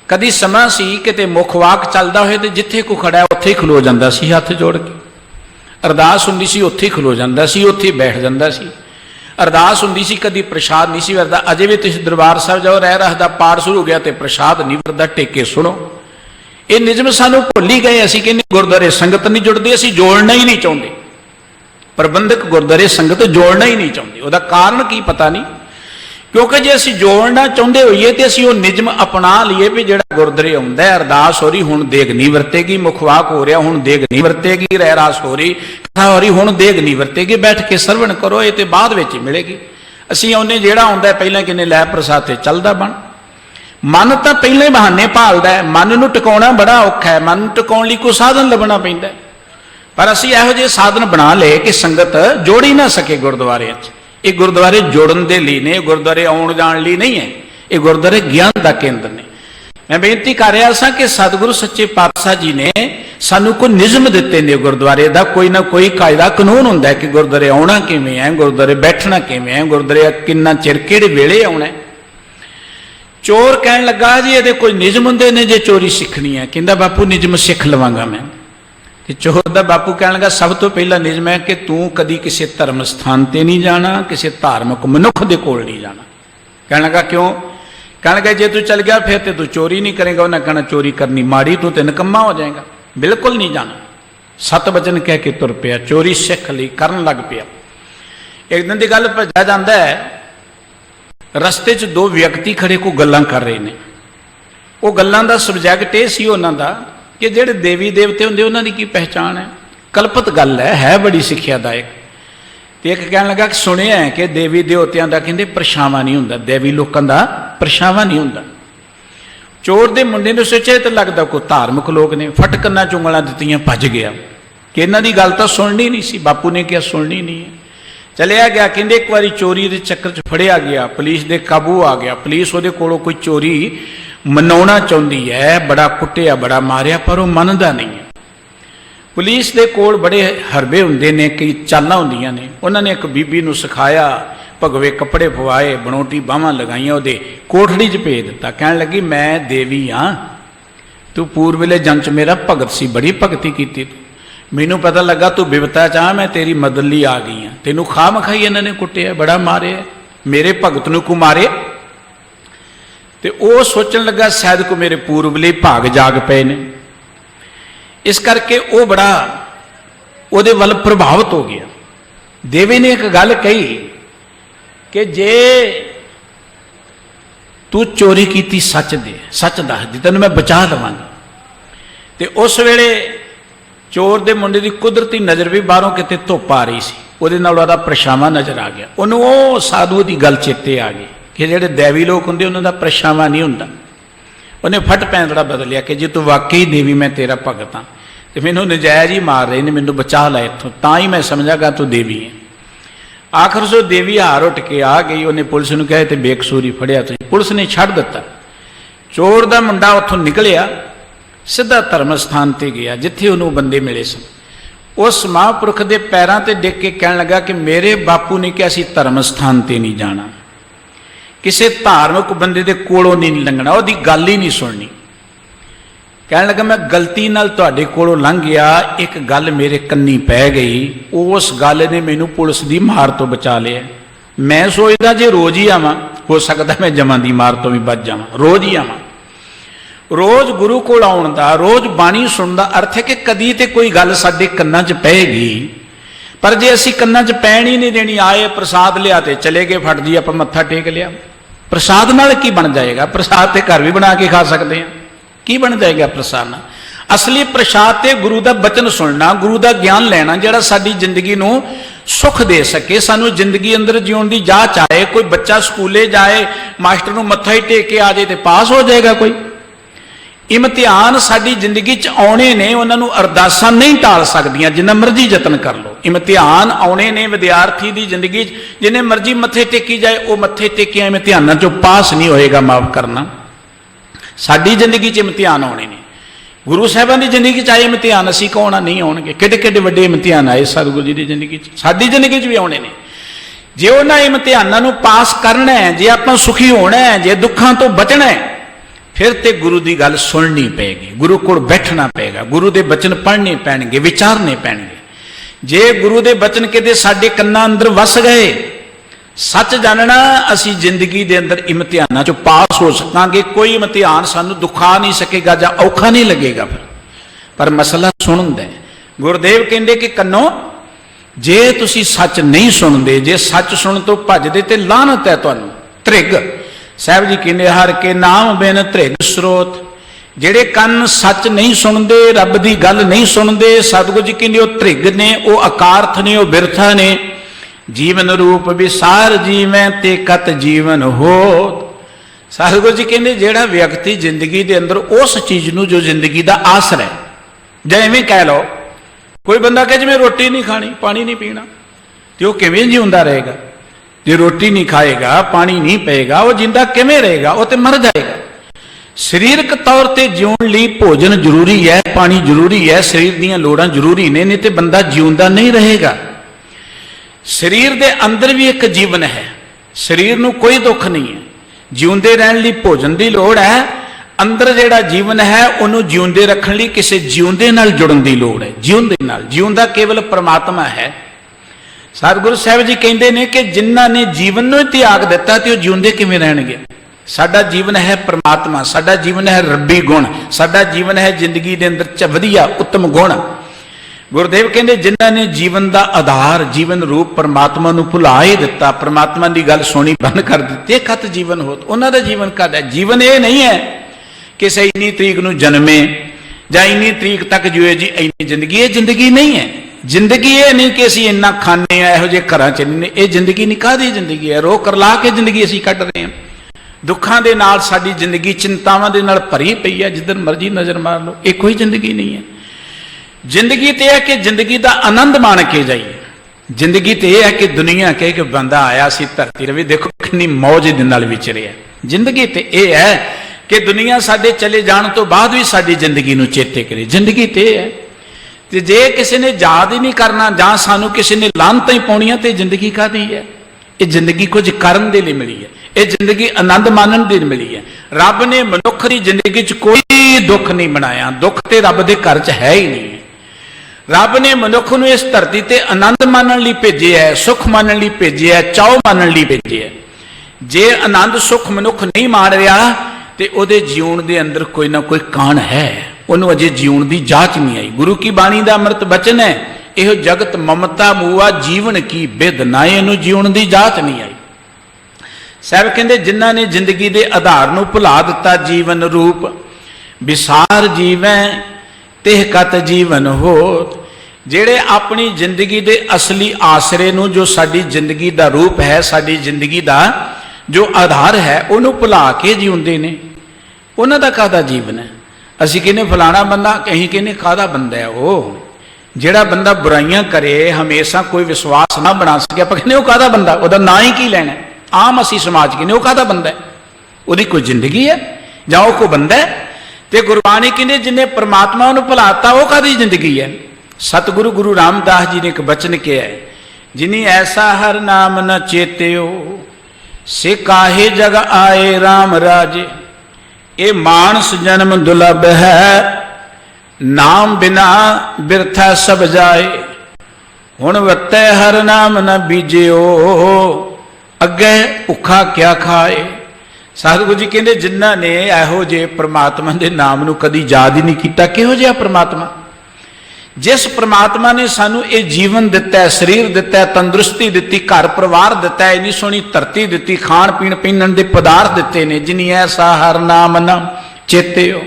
कदी समा सी किते मुख वाक चलदा होए ते जिथे कोई खड़ा उत्थे ही खलो जांदा सी, हथ जोड़ के अरदास हुंदी सी उत्थे ही खलो जांदा सी, उत्थे ही बैठ जांदा सी। अरदास हुंदी सी, कदी प्रसाद नहीं सी वरदा। अजे भी तुसीं दरबार साहिब जाओ, रह रहा पाठ शुरू हो गया तो प्रसाद नहीं वरदा, टेके सुनो। ये निजम सानू भुल ही गए। असीं कहने गुरुद्वारे संगत नहीं जुड़ती, असीं जोड़ना ही नहीं चाहते। प्रबंधक गुरुद्वारे संगत जोड़ना ही नहीं चाहते। उसका कारण की पता नहीं। क्योंकि जे असीं जोड़ना चाहुंदे होईए ते असीं वो निजम अपना लीए भी जिहड़ा गुरदुआरे आउंदा है, अरदास हो रही हुण देग नहीं वरतेगी, मुखवाक हो रहा हुण देग नहीं वरतेगी, रहरास हो रही कथा हो रही हुण देग नहीं वरतेगी, बैठ के सरवण करो, ये तो बाद विच ही मिलेगी। असीं आउने जिहड़ा आउंदा पहलां किने लै प्रसाद ते चलदा बन। मन तो पहले ही बहाने भालदा है, मन नूं टिकाउणा बड़ा औखा है, मन टिकाउण लई कोई साधन लभना पैंदा है। पर असीं इहो जिहे साधन बना लए कि संगत जोड़ ही ना सके गुरद्वारे च। ये गुरद्वारे जोड़न दे लई ने, गुरद्वारे आउण जाण लई नहीं है, ये गुरद्वारे ज्ञान का केंद्र ने। मैं बेनती कर रहा सा कि सतगुरु सच्चे पातशाह जी ने सानू कोई निजम दिते ने गुरद्वारे दा, कोई ना कोई कायदा कानून हुंदा है कि गुरद्वारे आउणा किवें है, गुरद्वारे बैठना किवें है, गुरद्वारे किन्ना चिर किहड़े वेले आउणा है। चोर कहन लगा जी ये कोई निजम हुंदे ने जे चोरी सीखनी है, कहंदा बापू निजम सीख लवांगा मैं। ते चोर दा बापू कहन लगा सब तो पहला निजम है कि तू कदी किसी धर्म स्थान ते नहीं जाना, किसी धार्मिक मनुख दे कोल नहीं जाना। कहन लगा क्यों? कहन लगा जे तू चल गया फिर ते तू चोरी नहीं करेगा, उन्हें कहना चोरी करनी माड़ी, तू तो निकम्मा हो जाएगा, बिल्कुल नहीं जाना। सत वचन कह के तुर पिया, चोरी सीख ली, करन लग पिया। एक दिन की गल भजा जाता है, रस्ते च दो व्यक्ति खड़े को गल्लां कर रहे ने। वो गल्लां दा सबजैक्ट ये सी उन्हां दा कि जिहड़े देवी देवते हुंदे उन्हां दी की पहचान है। कल्पित गल है बड़ी सिक्ख्यादायक। ते एक कहण लगा कि सुनिया है कि देवी देवतियां दा कहंदे परछावां नहीं हुंदा, देवी लोकां दा परछावां नहीं हुंदा। चोर दे मुंडे ने सोचिया तो लगदा कोई धार्मिक लोग ने, फट कन्नां चुंगलां दित्तियां भज गया कि इन्हां दी गल तां सुणनी नहीं सी। बापू ने कहा सुणनी नहीं है, चलिया गया। कहते एक बार चोरी के चक्कर च फड़िया गया, पुलिस के काबू आ गया। पुलिस वो कोलों कोई चोरी मनाउणा चाहुंदी है, बड़ा कुटिया बड़ा मारिया, पर वह मनदा नहीं है। पुलिस के कोल बड़े हरबे हुंदे ने, कई चालां हुंदियां ने। उन्होंने एक बीबी नूं सिखाया, भगवे कपड़े पवाए, बनोटी बाहां लगाइयां, उहदे कोठड़ी च भेज दिता। कहण लगी मैं देवी हाँ, तू पूर्वले जंग च मेरा भगत सी, बड़ी भगती कीती तू, मैनू पता लगा तू बिपता चाह, मैं तेरी मदद लई आ गई हाँ। तेनू खा मखाई इन्होंने कुटिया, बड़ा मारे, मेरे भगत नूं को मारे। तो वह सोचन लगा शायद को मेरे पूर्वले भाग जाग पे ने, इस करके वह बड़ा उहदे वल प्रभावित हो गया। देवी ने एक गल कही कि जे तू चोरी की सच दे, सच दस दी, तेन मैं बचा लवांगी। तो उस वेले चोर दे मुंडे की कुदरती नज़र भी बाहरों किते धुप आ रही सी, उहदे नाल उहदा परछावां नज़र आ गया। उन्होंने वो साधु की गल चेते आ गई कि जिहड़े दैवी लोग हुंदे उन्हां दा परछावां नहीं हुंदा। उन्हें फट पैंतड़ा बदलिया कि जे तू वाकई देवी मैं तेरा भगत हाँ, तो मैनू नजायज़ ही मार रहे ने, मैनू बचा ला इत्थों, तां ही मैं समझागा तू देवी है। आखिर सो देवी हार उठ के आ गई। उन्हें पुलिस नूं कहा ते बेकसूरी फड़िया तुसीं, पुलिस ने छड्ड दिता। चोर दा मुंडा उत्थों निकलिया, सीधा धर्म स्थान ते गया जिथे उन्होंने बंदे मिले सन। उस महापुरख के पैरों ते डिग के कहन लगा कि मेरे बापू ने कहा असीं धर्म स्थान ते नहीं जाना, किसी धार्मिक बंदे दे कोलों नहीं लंघना, उहदी गल ही नहीं सुननी। कहन लगा मैं गलती नाल तुहाडे कोलों लंघ गया, एक गल मेरे कन्नी पै गई, उस गल ने मैनू पुलिस की मार तो बचा लिया। मैं सोचदा जे रोज ही आवां, हो सकदा मैं जमां दी मार तो भी बच जावां, रोज ही आवां। रोज गुरु कोल आउण दा, रोज बाणी सुणन दा अर्थ है कि कदी ते कोई गल साडे कन्नां च पैगी, पर जे असीं कन्नां च पैण ही नहीं देनी, आए प्रसाद लिया ते चले गए, फट जी आपां मत्था टेक लिया। प्रसाद नाल की बन जाएगा? प्रसाद ते घर भी बना के खा सकते हैं, की बन जाएगा प्रसाद नाल? असली प्रसाद ते गुरु दा बचन सुनना, गुरु दा ज्ञान लेना, जिहड़ा साडी जिंदगी नूं सुख दे सके, सानू जिंदगी अंदर जीवन की जाच आए। कोई बच्चा स्कूले जाए, मास्टर नूं मत्था ही टेक के आ जाए तो पास हो जाएगा कोई? इम्तिहान साडी जिंदगी च आने ने, उन्होंने अरदासां नहीं टाल सकदियां, जिन्ना मर्जी यतन कर लो। इम्तिहान आने ने विद्यार्थी की जिंदगी जिन्हें मर्जी मत्थे टेकी जाए, वो मत्थे टेकिया इम्तिहानों चों पास नहीं होएगा, माफ करना। साडी जिंदगी च इम्तिहान आने ने, गुरु साहिबान की जिंदगी च आए इम्तिहान, असीं कौन नहीं आउणगे? किड्डे किड्डे वड्डे इम्तिहान आए सतगुरु जी की जिंदगी च, साडी जिंदगी च भी आने ने। जे उन्हां इम्तिहानां नूं पास करना है, जे आपां सुखी होना है, जे दुखां तो बचना है, फिर तो गुरु की गल सुननी पेगी, गुरु को बैठना पेगा, गुरु के बचन पढ़ने पैणगे, विचारने पैणगे। जे गुरु के बचन किते साडे कन्नां अंदर वस गए, सच जानना, असी जिंदगी के अंदर इम्तिहानों चो पास हो सकांगे। कोई इम्तिहान सानू दुखा नहीं सकेगा जां औखा नहीं लगेगा। पर मसला सुनदा है। गुरुदेव कहंदे कि कन्नो, जे तुसी सच नहीं सुनते, जे सच सुन तो भजदे ते लानत है तुहानू, ਧ੍ਰਿਗ ਸਾਹਿਬ ਜੀ ਕਹਿੰਦੇ ਹਰ ਕੇ ਨਾਮ ਬਿਨ ਧ੍ਰਿਗ ਸਰੋਤ। ਜਿਹੜੇ ਕੰਨ ਸੱਚ ਨਹੀਂ ਸੁਣਦੇ, ਰੱਬ ਦੀ ਗੱਲ ਨਹੀਂ ਸੁਣਦੇ, ਸਤਿਗੁਰੂ ਜੀ ਕਹਿੰਦੇ ਉਹ ਧ੍ਰਿਗ ਨੇ, ਉਹ ਅਕਾਰਥ ਨੇ, ਉਹ ਬਿਰਥਾ ਨੇ। ਜੀਵਨ ਰੂਪ ਵਿਸਾਰ ਜੀਵੈ ਤੇ ਕਤ ਜੀਵਨ ਹੋਤ। ਸਤਿਗੁਰੂ ਜੀ ਕਹਿੰਦੇ ਜਿਹੜਾ ਵਿਅਕਤੀ ਜ਼ਿੰਦਗੀ ਦੇ ਅੰਦਰ ਉਸ ਚੀਜ਼ ਨੂੰ ਜੋ ਜ਼ਿੰਦਗੀ ਦਾ ਆਸਰਾ ਹੈ, ਜਾਂ ਐਵੇਂ ਕਹਿ ਲਓ ਕੋਈ ਬੰਦਾ ਕਹੇ ਜਿਵੇਂ ਰੋਟੀ ਨਹੀਂ ਖਾਣੀ, ਪਾਣੀ ਨਹੀਂ ਪੀਣਾ, ਤੇ ਉਹ ਕਿਵੇਂ ਜਿਉਂਦਾ ਰਹੇਗਾ? ਜੇ ਰੋਟੀ ਨਹੀਂ ਖਾਏਗਾ, ਪਾਣੀ ਨਹੀਂ ਪਏਗਾ, ਉਹ ਜਿੰਦਾ ਕਿਵੇਂ ਰਹੇਗਾ? ਉਹ ਤੇ ਮਰ ਜਾਏਗਾ। ਸਰੀਰਕ ਤੌਰ ਤੇ ਜਿਉਣ ਲਈ ਭੋਜਨ ਜ਼ਰੂਰੀ ਹੈ, ਪਾਣੀ ਜ਼ਰੂਰੀ ਹੈ, ਸਰੀਰ ਦੀਆਂ ਲੋੜਾਂ ਜ਼ਰੂਰੀ ਨੇ, ਨਹੀਂ ਤੇ ਬੰਦਾ ਜਿਉਂਦਾ ਨਹੀਂ ਰਹੇਗਾ। ਸਰੀਰ ਦੇ ਅੰਦਰ ਵੀ ਇੱਕ ਜੀਵਨ ਹੈ, ਸਰੀਰ ਨੂੰ ਕੋਈ ਦੁੱਖ ਨਹੀਂ ਹੈ। ਜਿਉਂਦੇ ਰਹਿਣ ਲਈ ਭੋਜਨ ਦੀ ਲੋੜ ਹੈ, ਅੰਦਰ ਜਿਹੜਾ ਜੀਵਨ ਹੈ ਉਹਨੂੰ ਜਿਉਂਦੇ ਰੱਖਣ ਲਈ ਕਿਸੇ ਜਿਉਂਦੇ ਨਾਲ ਜੁੜਨ ਦੀ ਲੋੜ ਹੈ। ਜਿਉਂਦੇ ਨਾਲ, ਜਿਉਂਦਾ ਕੇਵਲ ਪ੍ਰਮਾਤਮਾ ਹੈ। ਸਤਿਗੁਰੂ ਸਾਹਿਬ ਜੀ ਕਹਿੰਦੇ ਨੇ ਕਿ ਜਿਨ੍ਹਾਂ ਨੇ ਜੀਵਨ ਨੂੰ ਤਿਆਗ ਦਿੱਤਾ ਤੇ ਉਹ ਜਿਉਂਦੇ ਕਿਵੇਂ ਰਹਿਣਗੇ? ਸਾਡਾ ਜੀਵਨ ਹੈ ਪ੍ਰਮਾਤਮਾ, ਸਾਡਾ ਜੀਵਨ ਹੈ ਰੱਬੀ ਗੁਣ, ਸਾਡਾ ਜੀਵਨ ਹੈ ਜ਼ਿੰਦਗੀ ਦੇ ਅੰਦਰ ਵਧੀਆ ਉੱਤਮ ਗੁਣ। ਗੁਰਦੇਵ ਕਹਿੰਦੇ ਜਿਨ੍ਹਾਂ ਨੇ ਜੀਵਨ ਦਾ ਆਧਾਰ, ਜੀਵਨ ਰੂਪ ਪ੍ਰਮਾਤਮਾ ਨੂੰ ਭੁਲਾ ਹੀ ਦਿੱਤਾ, ਪ੍ਰਮਾਤਮਾ ਦੀ ਗੱਲ ਸੁਣੀ ਬੰਦ ਕਰ ਦਿੱਤੀ, ਖਤ ਜੀਵਨ ਹੋਤ। ਉਹਨਾਂ ਦਾ ਜੀਵਨ ਕਦ ਹੈ? ਜੀਵਨ ਇਹ ਨਹੀਂ ਹੈ ਕਿ ਸੇ ਇੰਨੀ ਤਰੀਕ ਨੂੰ ਜਨਮੇ ਜਾਂ ਇੰਨੀ ਤਰੀਕ ਤੱਕ ਜੀਏ ਜੀ ਇੰਨੀ ਜ਼ਿੰਦਗੀ। ਇਹ ਜ਼ਿੰਦਗੀ ਨਹੀਂ ਹੈ। ਜ਼ਿੰਦਗੀ ਇਹ ਨਹੀਂ ਕਿ ਅਸੀਂ ਇੰਨਾ ਖਾਂਦੇ ਆ, ਇਹੋ ਜਿਹੇ ਘਰਾਂ ਚ ਨਹੀਂ। ਇਹ ਜ਼ਿੰਦਗੀ ਨਹੀਂ, ਕਾਹਦੀ ਜ਼ਿੰਦਗੀ ਹੈ? ਰੋਹ ਕਰਲਾ ਕੇ ਜ਼ਿੰਦਗੀ ਅਸੀਂ ਕੱਢ ਰਹੇ ਹਾਂ। ਦੁੱਖਾਂ ਦੇ ਨਾਲ ਸਾਡੀ ਜ਼ਿੰਦਗੀ ਚਿੰਤਾਵਾਂ ਦੇ ਨਾਲ ਭਰੀ ਪਈ ਹੈ, ਜਿੱਧਰ ਮਰਜ਼ੀ ਨਜ਼ਰ ਮਾਰ ਲਓ। ਇਹ ਕੋਈ ਜ਼ਿੰਦਗੀ ਨਹੀਂ ਹੈ। ਜ਼ਿੰਦਗੀ ਤੇ ਹੈ ਕਿ ਜ਼ਿੰਦਗੀ ਦਾ ਆਨੰਦ ਮਾਣ ਕੇ ਜਾਈਏ। ਜ਼ਿੰਦਗੀ ਤੇ ਇਹ ਹੈ ਕਿ ਦੁਨੀਆ ਕਹੇ ਕਿ ਬੰਦਾ ਆਇਆ ਸੀ ਧਰਤੀ ਰਵੇ, ਦੇਖੋ ਕਿੰਨੀ ਮੌਜ ਦੇ ਨਾਲ ਵਿਚਰਿਆ। ਜ਼ਿੰਦਗੀ ਤੇ ਇਹ ਹੈ ਕਿ ਦੁਨੀਆ ਸਾਡੇ ਚਲੇ ਜਾਣ ਤੋਂ ਬਾਅਦ ਵੀ ਸਾਡੀ ਜ਼ਿੰਦਗੀ ਨੂੰ ਚੇਤੇ ਕਰੇ। ਜ਼ਿੰਦਗੀ ਤੇ ਇਹ ਹੈ। ਤੇ ਜੇ ਕਿਸੇ ਨੇ ਯਾਦ ਹੀ ਨਹੀਂ ਕਰਨਾ ਜਾਂ ਸਾਨੂੰ ਕਿਸੇ ਨੇ ਲਾਹਨਤਾਂ ਹੀ ਪਾਉਣੀਆਂ ਤੇ ਜ਼ਿੰਦਗੀ ਕਾਹਦੀ ਹੈ? ਇਹ ਜ਼ਿੰਦਗੀ ਕੁਝ ਕਰਨ ਦੇ ਲਈ ਮਿਲੀ ਹੈ। ਇਹ ਜ਼ਿੰਦਗੀ ਆਨੰਦ ਮਾਣਨ ਦੇ ਲਈ ਮਿਲੀ ਹੈ। ਰੱਬ ਨੇ ਮਨੁੱਖ ਦੀ ਜ਼ਿੰਦਗੀ 'ਚ ਕੋਈ ਦੁੱਖ ਨਹੀਂ ਬਣਾਇਆ। ਦੁੱਖ ਤੇ ਰੱਬ ਦੇ ਘਰ 'ਚ ਹੈ ਹੀ ਨਹੀਂ। ਰੱਬ ਨੇ ਮਨੁੱਖ ਨੂੰ ਇਸ ਧਰਤੀ ਤੇ ਆਨੰਦ ਮਾਣਨ ਲਈ ਭੇਜਿਆ ਹੈ, ਸੁੱਖ ਮਾਣਨ ਲਈ ਭੇਜਿਆ ਹੈ, ਚਾਉ ਮਾਣਨ ਲਈ ਭੇਜਿਆ ਹੈ। ਜੇ ਆਨੰਦ ਸੁੱਖ ਮਨੁੱਖ ਨਹੀਂ ਮਾਣ ਰਿਹਾ ਤੇ ਉਹਦੇ ਜੀਉਣ ਦੇ ਅੰਦਰ ਕੋਈ ਨਾ ਕੋਈ ਕਾਣ ਹੈ, ਉਹਨੂੰ ਅਜੇ ਜੀਉਣ ਦੀ ਜਾਚ ਨਹੀਂ ਆਈ। ਗੁਰੂ ਕੀ ਬਾਣੀ ਦਾ ਅੰਮ੍ਰਿਤ ਬਚਨ ਹੈ, ਇਹੋ ਜਗਤ ਮਮਤਾ ਮੂਆ ਜੀਵਨ ਕੀ ਬਿਦ ਨਾਏ, ਇਹਨੂੰ ਜੀਉਣ ਦੀ ਜਾਚ ਨਹੀਂ ਆਈ। ਸਾਹਿਬ ਕਹਿੰਦੇ ਜਿਨ੍ਹਾਂ ਨੇ ਜ਼ਿੰਦਗੀ ਦੇ ਆਧਾਰ ਨੂੰ ਭੁਲਾ ਦਿੱਤਾ, ਜੀਵਨ ਰੂਪ ਵਿਸਾਰ ਜੀਵੈ ਤਿਹ ਕਤ ਜੀਵਨ ਹੋਤ। ਜਿਹੜੇ ਆਪਣੀ ਜ਼ਿੰਦਗੀ ਦੇ ਅਸਲੀ ਆਸਰੇ ਨੂੰ, ਜੋ ਸਾਡੀ ਜ਼ਿੰਦਗੀ ਦਾ ਰੂਪ ਹੈ, ਸਾਡੀ ਜ਼ਿੰਦਗੀ ਦਾ ਜੋ ਆਧਾਰ ਹੈ, ਉਹਨੂੰ ਭੁਲਾ ਕੇ ਜਿਉਂਦੇ ਨੇ, ਉਹਨਾਂ ਦਾ ਕਾਹਦਾ ਜੀਵਨ ਹੈ? ਅਸੀਂ ਕਹਿੰਦੇ ਫਲਾਣਾ ਬੰਦਾ, ਕਹੀਂ ਕਹਿੰਦੇ ਕਾਹਦਾ ਬੰਦਾ ਹੈ ਉਹ? ਜਿਹੜਾ ਬੰਦਾ ਬੁਰਾਈਆਂ ਕਰੇ, ਹਮੇਸ਼ਾ ਕੋਈ ਵਿਸ਼ਵਾਸ ਨਾ ਬਣਾ ਸਕੇ, ਆਪਾਂ ਕਹਿੰਦੇ ਉਹ ਕਾਹਦਾ ਬੰਦਾ? ਉਹਦਾ ਨਾਂ ਹੀ ਕੀ ਲੈਣਾ? ਆਮ ਅਸੀਂ ਸਮਾਜ ਕਹਿੰਦੇ ਉਹ ਕਾਹਦਾ ਬੰਦਾ ਹੈ? ਉਹਦੀ ਕੋਈ ਜ਼ਿੰਦਗੀ ਹੈ ਜਾਂ ਉਹ ਕੋਈ ਬੰਦਾ ਹੈ? ਤੇ ਗੁਰਬਾਣੀ ਕਹਿੰਦੇ ਜਿਨੇ ਪ੍ਰਮਾਤਮਾ ਨੂੰ ਭੁਲਾਤਾ ਉਹ ਕਾਹਦੀ ਜ਼ਿੰਦਗੀ ਹੈ? ਸਤਿਗੁਰੂ ਗੁਰੂ ਰਾਮਦਾਸ ਜੀ ਨੇ ਇੱਕ ਬਚਨ ਕਿਹਾ ਹੈ, ਜਿਨੀ ਐਸਾ ਹਰ ਨਾਮ ਨ ਚੇਤਿਓ ਸੇ ਕਾਹੇ ਜਗ ਆਏ RAM ਰਾਜੇ। ਇਹ ਮਾਨਸ ਜਨਮ ਦੁਲਭ ਹੈ, ਨਾਮ ਬਿਨਾ ਬਿਰਥਾ ਸਭ ਜਾਏ। ਹੁਣ ਵੱਤੈ ਹਰ ਨਾਮ ਨ ਬੀਜਿਓ, ਅੱਗੇ ਭੁੱਖਾ ਕਿਆ ਖਾਏ। ਸਤਿਗੁਰੂ ਜੀ ਕਹਿੰਦੇ ਜਿਨ੍ਹਾਂ ਨੇ ਇਹੋ ਜਿਹੇ ਪ੍ਰਮਾਤਮਾ ਦੇ ਨਾਮ ਨੂੰ ਕਦੀ ਯਾਦ ਹੀ ਨਹੀਂ ਕੀਤਾ। ਕਿਹੋ ਜਿਹਾ ਪ੍ਰਮਾਤਮਾ? ਜਿਸ ਪ੍ਰਮਾਤਮਾ ਨੇ ਸਾਨੂੰ ਇਹ ਜੀਵਨ ਦਿੱਤਾ ਹੈ, ਸਰੀਰ ਦਿੱਤਾ ਹੈ, ਤੰਦਰੁਸਤੀ ਦਿੱਤੀ, ਘਰ ਪਰਿਵਾਰ ਦਿੱਤਾ ਹੈ, ਇੰਨੀ ਸੋਹਣੀ ਧਰਤੀ ਦਿੱਤੀ, ਖਾਣ ਪੀਣ ਪੀਣਨ ਦੇ ਪਦਾਰਥ ਦਿੱਤੇ ਨੇ। ਜਿਨੀ ਐਸਾ ਹਰ ਨਾਮ ਨ ਚੇਤਿਓ,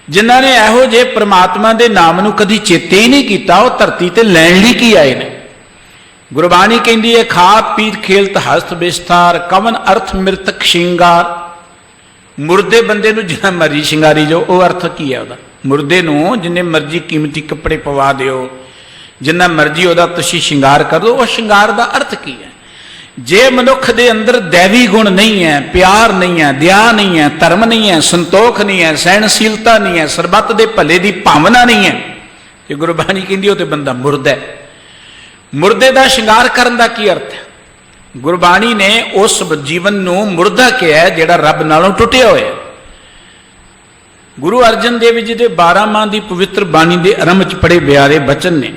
ਜਿਨ੍ਹਾਂ ਨੇ ਇਹੋ ਜਿਹੇ ਪ੍ਰਮਾਤਮਾ ਦੇ ਨਾਮ ਨੂੰ ਕਦੀ ਚੇਤੇ ਹੀ ਨਹੀਂ ਕੀਤਾ, ਉਹ ਧਰਤੀ ਤੇ ਲੈਣ ਲਈ ਕੀ ਆਏ ਨੇ? ਗੁਰਬਾਣੀ ਕਹਿੰਦੀ ਹੈ ਖਾਤ ਪੀਤ ਖੇਲਤ ਹਸਤ ਵਿਸਥਾਰ, ਕਵਨ ਅਰਥ ਮਿਰਤਕ ਸ਼ਿੰਗਾਰ। ਮੁਰਦੇ ਬੰਦੇ ਨੂੰ ਜਿੰਨਾ ਮਰਜੀ ਸ਼ਿੰਗਾਰੀ ਜਾਓ, ਉਹ ਅਰਥ ਕੀ ਹੈ ਉਹਦਾ? ਮੁਰਦੇ ਨੂੰ ਜਿੰਨੇ ਮਰਜੀ ਕੀਮਤੀ ਕੱਪੜੇ ਪਵਾ ਦਿਓ, ਜਿੰਨਾ ਮਰਜੀ ਉਹਦਾ ਤੁਸੀਂ ਸ਼ਿੰਗਾਰ ਕਰ ਦਿਓ, ਉਹ ਸ਼ਿੰਗਾਰ ਦਾ ਅਰਥ ਕੀ ਹੈ? ਜੇ ਮਨੁੱਖ ਦੇ ਅੰਦਰ ਦੈਵੀ ਗੁਣ ਨਹੀਂ ਹੈ, ਪਿਆਰ ਨਹੀਂ ਹੈ, ਦਇਆ ਨਹੀਂ ਹੈ, ਧਰਮ ਨਹੀਂ ਹੈ, ਸੰਤੋਖ ਨਹੀਂ ਹੈ, ਸਹਿਣਸ਼ੀਲਤਾ ਨਹੀਂ ਹੈ, ਸਰਬੱਤ ਦੇ ਭਲੇ ਦੀ ਭਾਵਨਾ ਨਹੀਂ ਹੈ, ਤੇ ਗੁਰਬਾਣੀ ਕਹਿੰਦੀ ਉਹ ਤੇ ਬੰਦਾ ਮੁਰਦਾ ਹੈ। ਮੁਰਦੇ ਦਾ ਸ਼ਿੰਗਾਰ ਕਰਨ ਦਾ ਕੀ ਅਰਥ ਹੈ? ਗੁਰਬਾਣੀ ਨੇ ਉਸ ਜੀਵਨ ਨੂੰ ਮੁਰਦਾ ਕਿਹਾ ਜਿਹੜਾ ਰੱਬ ਨਾਲੋਂ ਟੁੱਟਿਆ ਹੋਇਆ। ਗੁਰੂ ਅਰਜਨ ਦੇਵ ਜੀ ਦੇ 12 ਮਾਹ ਦੀ ਪਵਿੱਤਰ ਬਾਣੀ ਦੇ ਆਰੰਭ ਚ ਪੜੇ ਬਿਆਰੇ ਬਚਨ ਨੇ,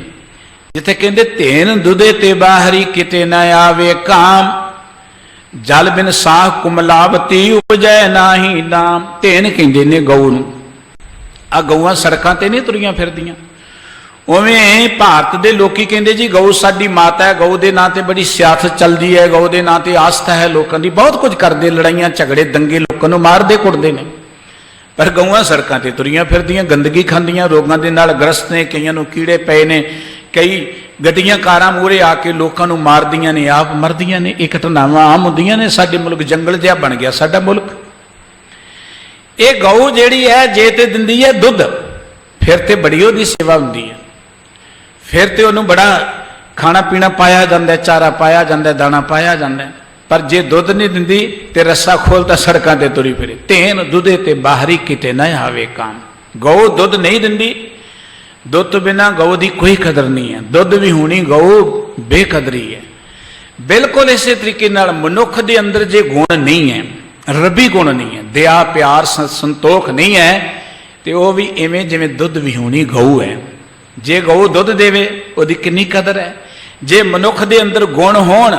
ਜਿੱਥੇ ਕਹਿੰਦੇ ਧੇਨ ਦੁਧੇ ਤੇ ਬਾਹਰੀ ਕਿਤੇ ਨਾ ਆਵੇ ਕਾਮ, ਜਲ ਬਿਨ ਸਾਹ ਕੁਮਲਾਵਤੀ ਉਪਜੈ ਨਾਹੀ ਨਾਮ। ਧੇਨ ਕਹਿੰਦੇ ਨੇ ਗਊ ਨੂੰ। ਆ ਗਊਆਂ ਸੜਕਾਂ ਤੇ ਨਹੀਂ ਤੁਰੀਆਂ ਫਿਰਦੀਆਂ, उवें भारत के लोग कहते जी गऊ साडी माता है, गऊ के नां ते बड़ी सियासत चलती है, गऊ के नां ते आस्था है लोगों की, बहुत कुछ करते, लड़ाइयां झगड़े दंगे लोगों को मारते कुटते हैं। पर गऊआं सड़कों ते तुरियां फिरदियां, गंदगी खांदियां, रोगों के नाल ग्रस्त ने, कईयां नूं कीड़े पे ने, कई गड्डियां कारां मूहरे आके लोगों को मारदियां ने, आप मरदियां ने। ये घटनावां आम हुंदियां ने। साडे मुल्क जंगल जिहा बन गया साडा मुल्क। ये गऊ जिहड़ी है जे ते दिंदी है दुध, फिर ते बड़ी उहदी सेवा हुंदी है, फिर तो उन्होंने बड़ा खाना पीना पाया जाता है, चारा पाया जाता है, दाना पाया जाता है। पर जे दुध नहीं दिंदी तो रस्सा खोलता सड़कों पर तुरी फिरे। तेन दुधे ते बाहरी किते न आवे काम। गऊ दुध नहीं दिंदी, दुध तो बिना गऊ की कोई कदर नहीं है। दुध भी होनी गऊ बेकदरी है। बिल्कुल इस तरीके नाल मनुख के अंदर जे गुण नहीं है, रबी गुण नहीं है, दया प्यार संतोख नहीं है, तो वह भी इवें जिवें दुध भी होनी गऊ है। जे गऊ दुध देवे उहदी कितनी कदर है। जे मनुख दे अंदर गुण होण,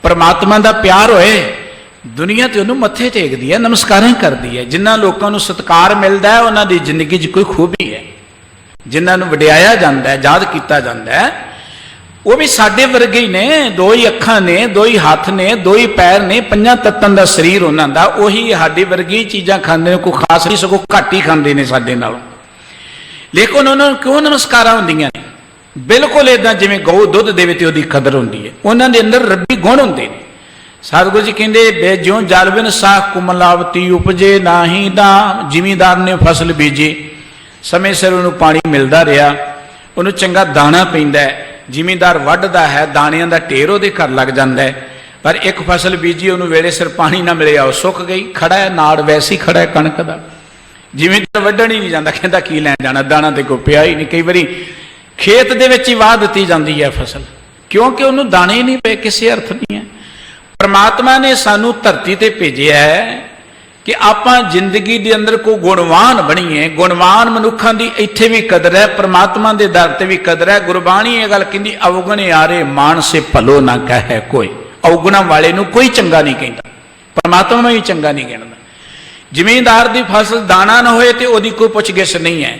परमात्मा दा प्यार होए, दुनिया ते उहनूं मत्थे टेकदी है, नमस्कारां करदी है। जिन्हां लोकां नूं सत्कार मिलदा है उहनां दी जिंदगी 'च कोई खूबी है। जिन्हां नूं वडियाया जांदा है, याद कीता जांदा है, वो भी साडे वर्गे ही ने। दो ही अखां ने, दो ही हाथ ने, दो ही पैर ने, पंजां तत्तां दा शरीर उहनां दा। उही साडी वर्गी चीज़ां खांदे ने, कोई खास नहीं, सगों घट ही खांदे ने साडे नालों। लेकिन उन्होंने क्यों नमस्कार होंदियां ने? बिल्कुल इदां जिवें गऊ दुध देवे ते उहदी कदर हुंदी है। उन्होंने अंदर रब्बी गुण हुंदे ने। सतगुरु जी कहंदे बेज्यों जल बिन साख कुमलावती उपजे नाही दाम। जिमीदार ने फसल बीजी, समय सिर उन्होंने पानी मिलता रहा, उन्होंने चंगा दाना पैंदा है, जिमीदार वड्ढदा है, दाणियां दा ढेर उहदे घर लग जांदा है। पर एक फसल बीजी, उन्होंने वेले सिर पानी ना मिलिया, सुक गई। खड़ा है नाड़ वैसे ही खड़ा है कणक दा, जिमीदार वड्ढण ही नहीं जाता, कहता की लैण जाना, दाना तो कोई पिया ही नहीं। कई बारी खेत दे विच ही वाह दित्ती जाती है फसल, क्योंकि उन्होंने दाने ही नहीं पे, किसी अर्थ नहीं है। परमात्मा ने सानू धरती ते भेजिया है कि आपां जिंदगी दे अंदर कोई गुणवान बणीए। गुणवान मनुखां दी इत्थे भी कदर है, परमात्मा दे दर ते भी कदर है। गुरबाणी ये गल कहंदी अवगुण आरे मान से भलो ना कहे कोई। अवगुणा वाले नूं कोई चंगा नहीं कहता, परमात्मा भी चंगा नहीं कहता। जिमींदार की फसल दाना ना होए तो वही कोई पुछगिछ नहीं है।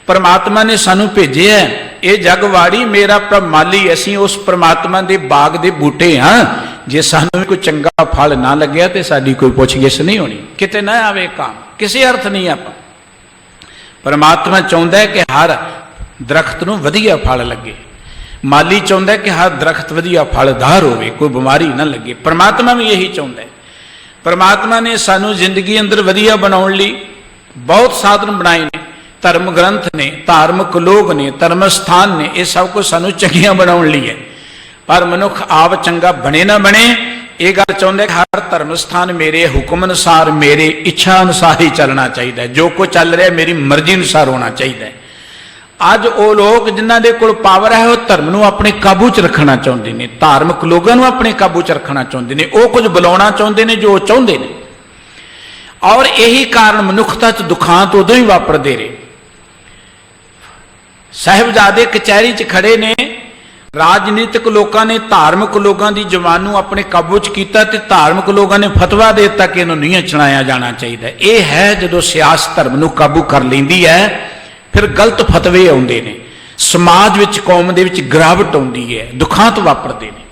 परमात्मा ने सानू भेजे है, ये जग वाड़ी मेरा माली, असी उस परमात्मा के बाग के बूटे हाँ। जे सानू कोई चंगा फल ना लग्या तो साडी कोई पुछगिछ नहीं होनी, किते ना आवे काम, किसी अर्थ नहीं। आप परमात्मा चाहता है कि हर दरख्त नूं वधिया फल लगे, माली चाहता है कि हर दरख्त वधिया फलदार होवे, कोई बीमारी ना लगे। परमात्मा भी यही चाहता है। परमात्मा ने सानू जिंदगी अंदर वधिया बनाउण लई बहुत साधन बनाए ने, धर्म ग्रंथ ने, धार्मिक लोग ने, धर्म स्थान ने, ये सब कुछ सानू चंगियां बनाउण लई है। पर मनुख आप चंगा बने ना बने, ये गल चाहता है कि हर धर्म स्थान मेरे हुक्म अनुसार, मेरे इच्छा अनुसार ही चलना चाहिए, जो कुछ चल रहा है मेरी मर्जी अनुसार होना चाहिए। अज वो लोग जिन्हां दे कोल पावर है, वो धर्म नूं अपने काबू च रखना चाहते हैं, धार्मिक लोगों नूं अपने काबू च रखना चाहते हैं, वो कुछ बुलाना चाहते हैं जो चाहते हैं। और यही कारण मनुखता च दुखांत उदों ही वापरते रहे। साहिबजादे कचहरी च खड़े ने, राजनीतिक लोगों ने धार्मिक लोगों की जबान नूं अपने काबू च कीता ते धार्मिक लोगों ने फतवा दे दिता कि इन्हूं नहीं चलाया जाना चाहिए। यह है जदों सियासत धर्म नूं काबू कर लैंदी है, फिर गलत फतवे आउंदे ने, समाज विच कौम दे विच गिरावट आउंदी है, दुखांत वापरदे ने।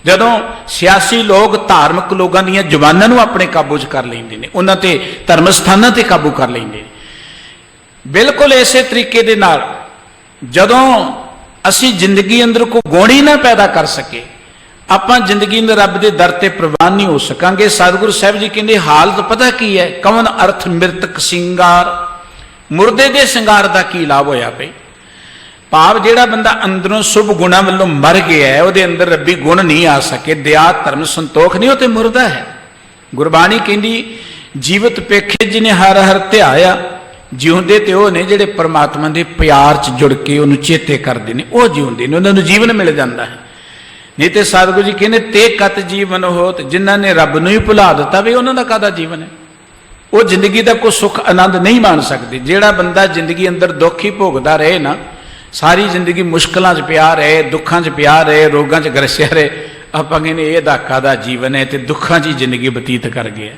जदों सियासी लोग धार्मिक लोगों दी जबानां नूं अपने काबू च कर लैंदे ने, उन्हां ते धर्म स्थानां ते काबू कर लैंदे ने। बिल्कुल इसे तरीके दे नाल जदों असी जिंदगी अंदर कोई गुण ही ना पैदा कर सके, आपां जिंदगी अंदर रब दे दर ते प्रवान नहीं हो सकांगे। सतगुरु साहिब जी कहंदे हालत पता की है, कवन अर्थ मृतक सिंगार, मुरदे दे सिंगार का की लाभ होया पई। भाव जिहड़ा बंदा अंदरों शुभ गुणा वालों मर गया है, उहदे अंदर रब्बी गुण नहीं आ सके, दया धर्म संतोख नहीं, वो तो मुरदा है। गुरबाणी कहंदी जीवत पेखे जिन्हें हर हर ध्याया, जिउंदे ते वो ने जिहड़े परमात्मा दे प्यार च जुड़ के उन्हें चेते करते हैं, वो जिउंदे ने, उन्होंने जीवन मिल जाता है। नहीं तो सतगुरु जी कहते ते कत जीवन होत, जिन्हों ने रब नूं ही भुला दिता भी उन्हों का कादा जीवन है। वो जिंदगी का कोई सुख आनंद नहीं मान सकते। जिहड़ा बंदा जिंदगी अंदर दुख ही भोगदा रहे ना, सारी जिंदगी मुश्किलों च पिया रहे, दुखों च पिया रहे, रोगों च ग्रसिया रहे, आपां कहने ये कादा जीवन है, तो दुखों च ही जिंदगी बतीत कर गया।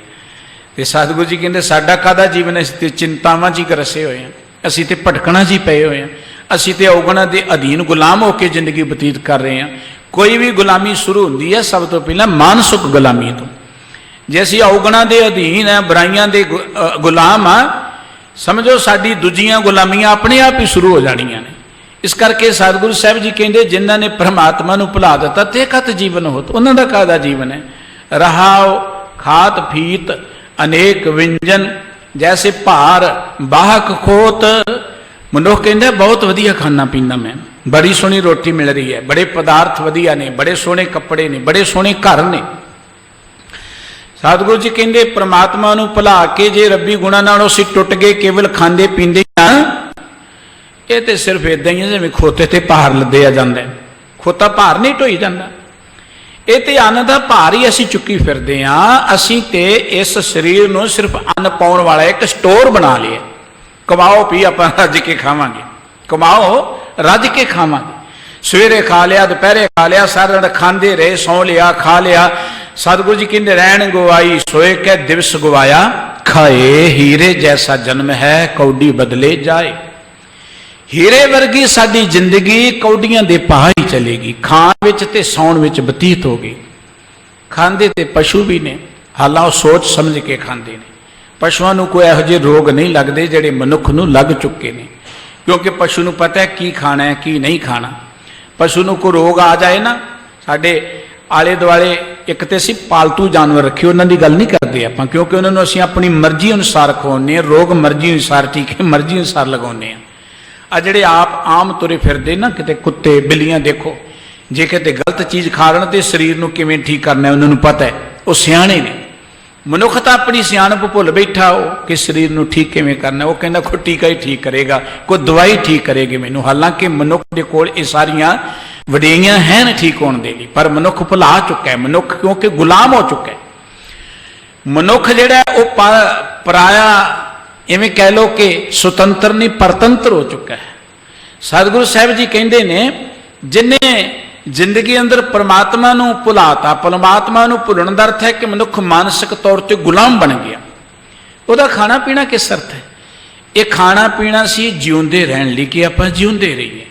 तो सतगुरु जी कहते साडा कादा जीवन है, असीं ते चिंतावां च ही ग्रसे हुए हैं, असीं ते भटकणा च ही पए हुए हैं। ਅਸੀਂ ਤੇ ਔਗਣਾਂ ਦੇ ਅਧੀਨ ਗੁਲਾਮ ਹੋ ਕੇ ਜ਼ਿੰਦਗੀ ਬਤੀਤ ਕਰ ਰਹੇ ਹਾਂ। ਕੋਈ ਵੀ ਗੁਲਾਮੀ ਸ਼ੁਰੂ ਹੁੰਦੀ ਹੈ ਸਭ ਤੋਂ ਪਹਿਲਾਂ ਮਾਨਸਿਕ ਗੁਲਾਮੀ ਤੋਂ। ਜੇ ਅਸੀਂ ਔਗਣਾਂ ਦੇ ਅਧੀਨ ਹੈ, ਬੁਰਾਈਆਂ ਦੇ ਗੁਲਾਮ ਆ, ਸਮਝੋ ਸਾਡੀ ਦੂਜੀਆਂ ਗੁਲਾਮੀਆਂ ਆਪਣੇ ਆਪ ਹੀ ਸ਼ੁਰੂ ਹੋ ਜਾਣੀਆਂ ਨੇ। ਇਸ ਕਰਕੇ ਸਤਿਗੁਰੂ ਸਾਹਿਬ ਜੀ ਕਹਿੰਦੇ ਜਿਨ੍ਹਾਂ ਨੇ ਪਰਮਾਤਮਾ ਨੂੰ ਭੁਲਾ ਦਿੱਤਾ ਤੇ ਕਤ ਜੀਵਨ ਹੋਤ, ਉਹਨਾਂ ਦਾ ਕਾਹਦਾ ਜੀਵਨ ਹੈ। ਰਹਾਉ ਖਾਤ ਫੀਤ ਅਨੇਕ ਵਿੰਜਨ ਜੈਸੇ ਭਾਰ ਬਾਹਕ ਖੋਤ। ਮਨੁੱਖ ਕਹਿੰਦਾ ਬਹੁਤ ਵਧੀਆ ਖਾਣਾ ਪੀਣਾ, ਮੈਂ ਬੜੀ ਸੋਹਣੀ ਰੋਟੀ ਮਿਲ ਰਹੀ ਹੈ, ਬੜੇ ਪਦਾਰਥ ਵਧੀਆ ਨੇ, ਬੜੇ ਸੋਹਣੇ ਕੱਪੜੇ ਨੇ, ਬੜੇ ਸੋਹਣੇ ਘਰ ਨੇ। ਸਤਿਗੁਰੂ ਜੀ ਕਹਿੰਦੇ ਪ੍ਰਮਾਤਮਾ ਨੂੰ ਭੁਲਾ ਕੇ ਜੇ ਰੱਬੀ ਗੁਣਾਂ ਨਾਲ ਅਸੀਂ ਟੁੱਟ ਗਏ, ਕੇਵਲ ਖਾਂਦੇ ਪੀਂਦੇ ਹਾਂ, ਇਹ ਤੇ ਸਿਰਫ ਇਦਾਂ ਹੀ ਹੈ ਜਿਵੇਂ ਖੋਤੇ ਤੇ ਭਾਰ ਲੱਦਿਆ ਜਾਂਦਾ। ਖੋਤਾ ਭਾਰ ਨਹੀਂ ਢੋਈ ਜਾਂਦਾ, ਇਹ ਤੇ ਅੰਨ ਦਾ ਭਾਰ ਹੀ ਅਸੀਂ ਚੁੱਕੀ ਫਿਰਦੇ ਹਾਂ। ਅਸੀਂ ਤੇ ਇਸ ਸਰੀਰ ਨੂੰ ਸਿਰਫ ਅੰਨ ਪਾਉਣ ਵਾਲਾ ਇੱਕ ਸਟੋਰ ਬਣਾ ਲਿਆ। ਕਮਾਓ ਵੀ ਆਪਾਂ ਰੱਜ ਕੇ ਖਾਵਾਂਗੇ, ਕਮਾਓ ਰੱਜ ਕੇ ਖਾਵਾਂਗੇ। ਸਵੇਰੇ ਖਾ ਲਿਆ, ਦੁਪਹਿਰੇ ਖਾ ਲਿਆ, ਸਾਰਾ ਦਿਨ ਖਾਂਦੇ ਰਹੇ, ਸੌਂ ਲਿਆ, ਖਾ ਲਿਆ। ਸਤਿਗੁਰੂ ਜੀ ਕਹਿੰਦੇ ਰਹਿਣ ਗਵਾਈ ਸੋਏ ਕਹਿ ਦਿਵਸ ਗਵਾਇਆ ਖਾਏ, ਹੀਰੇ ਜੈਸਾ ਜਨਮ ਹੈ ਕੌਡੀ ਬਦਲੇ ਜਾਏ। ਹੀਰੇ ਵਰਗੀ ਸਾਡੀ ਜ਼ਿੰਦਗੀ ਕੌਡੀਆਂ ਦੇ ਭਾਅ ਹੀ ਚਲੇਗੀ, ਖਾਣ ਵਿੱਚ ਤੇ ਸੌਣ ਵਿੱਚ ਬਤੀਤ ਹੋ ਗਈ। ਖਾਂਦੇ ਤੇ ਪਸ਼ੂ ਵੀ ਨੇ, ਹਾਲਾਂ ਉਹ ਸੋਚ ਸਮਝ ਕੇ ਖਾਂਦੇ ਨੇ। ਪਸ਼ੂਆਂ ਨੂੰ ਕੋਈ ਇਹੋ ਜਿਹੇ ਰੋਗ ਨਹੀਂ ਲੱਗਦੇ ਜਿਹੜੇ ਮਨੁੱਖ ਨੂੰ ਲੱਗ ਚੁੱਕੇ ਨੇ, ਕਿਉਂਕਿ ਪਸ਼ੂ ਨੂੰ ਪਤਾ ਹੈ ਕੀ ਖਾਣਾ ਹੈ ਕੀ ਨਹੀਂ ਖਾਣਾ। ਪਸ਼ੂ ਨੂੰ ਕੋਈ ਰੋਗ ਆ ਜਾਏ ਨਾ, ਸਾਡੇ ਆਲੇ ਦੁਆਲੇ ਇੱਕ ਤੇ ਅਸੀਂ ਪਾਲਤੂ ਜਾਨਵਰ ਰੱਖੇ, ਉਹਨਾਂ ਦੀ ਗੱਲ ਨਹੀਂ ਕਰਦੇ ਆਪਾਂ, ਕਿਉਂਕਿ ਉਹਨਾਂ ਨੂੰ ਅਸੀਂ ਆਪਣੀ ਮਰਜ਼ੀ ਅਨੁਸਾਰ ਖਵਾਉਂਦੇ ਹਾਂ, ਰੋਗ ਮਰਜ਼ੀ ਅਨੁਸਾਰ ਟੀਕੇ ਮਰਜ਼ੀ ਅਨੁਸਾਰ ਲਗਾਉਂਦੇ ਹਾਂ। ਆ ਜਿਹੜੇ ਆਮ ਤੁਰੇ ਫਿਰਦੇ ਨਾ, ਕਿਤੇ ਕੁੱਤੇ ਬਿੱਲੀਆਂ ਦੇਖੋ, ਜੇ ਕਿਤੇ ਗਲਤ ਚੀਜ਼ ਖਾ ਲੈਣ ਤੇ ਸਰੀਰ ਨੂੰ ਕਿਵੇਂ ਠੀਕ ਕਰਨਾ ਉਹਨਾਂ ਨੂੰ ਪਤਾ ਹੈ, ਉਹ ਸਿਆਣੇ ਨੇ। ਮਨੁੱਖ ਤਾਂ ਆਪਣੀ ਸਿਆਣਪ ਭੁੱਲ ਬੈਠਾ ਉਹ ਕਿ ਸਰੀਰ ਨੂੰ ਠੀਕ ਕਿਵੇਂ ਕਰਨਾ। ਉਹ ਕਹਿੰਦਾ ਕੋਈ ਟੀਕਾ ਹੀ ਠੀਕ ਕਰੇਗਾ, ਕੋਈ ਦਵਾਈ ਠੀਕ ਕਰੇਗੀ ਮੈਨੂੰ। ਹਾਲਾਂਕਿ ਮਨੁੱਖ ਦੇ ਕੋਲ ਇਹ ਸਾਰੀਆਂ ਵਡਿਆਈਆਂ ਹਨ ਠੀਕ ਹੋਣ ਦੇ ਲਈ, ਪਰ ਮਨੁੱਖ ਭੁਲਾ ਚੁੱਕਾ ਹੈ। ਮਨੁੱਖ ਕਿਉਂਕਿ ਗੁਲਾਮ ਹੋ ਚੁੱਕਾ ਹੈ। ਮਨੁੱਖ ਜਿਹੜਾ ਉਹ ਪਰਾਇਆ, ਇਵੇਂ ਕਹਿ ਲੋ ਕਿ ਸੁਤੰਤਰ ਨਹੀਂ ਪਰਤੰਤਰ ਹੋ ਚੁੱਕਾ ਹੈ। ਸਤਿਗੁਰੂ ਸਾਹਿਬ ਜੀ ਕਹਿੰਦੇ ਨੇ ਜਿਨੇ ਜ਼ਿੰਦਗੀ ਅੰਦਰ ਪਰਮਾਤਮਾ ਨੂੰ ਭੁਲਾਤਾ, ਪਰਮਾਤਮਾ ਨੂੰ ਭੁੱਲਣ ਦਾ ਅਰਥ ਹੈ ਕਿ ਮਨੁੱਖ ਮਾਨਸਿਕ ਤੌਰ ਤੇ ਗੁਲਾਮ ਬਣ ਗਿਆ। ਉਹਦਾ ਖਾਣਾ ਪੀਣਾ ਕਿਸ ਅਰਥ ਹੈ? ਇਹ ਖਾਣਾ ਪੀਣਾ ਸੀ ਜਿਉਂਦੇ ਰਹਿਣ ਲਈ ਕਿ ਆਪਾਂ ਜਿਉਂਦੇ ਰਹੀਏ।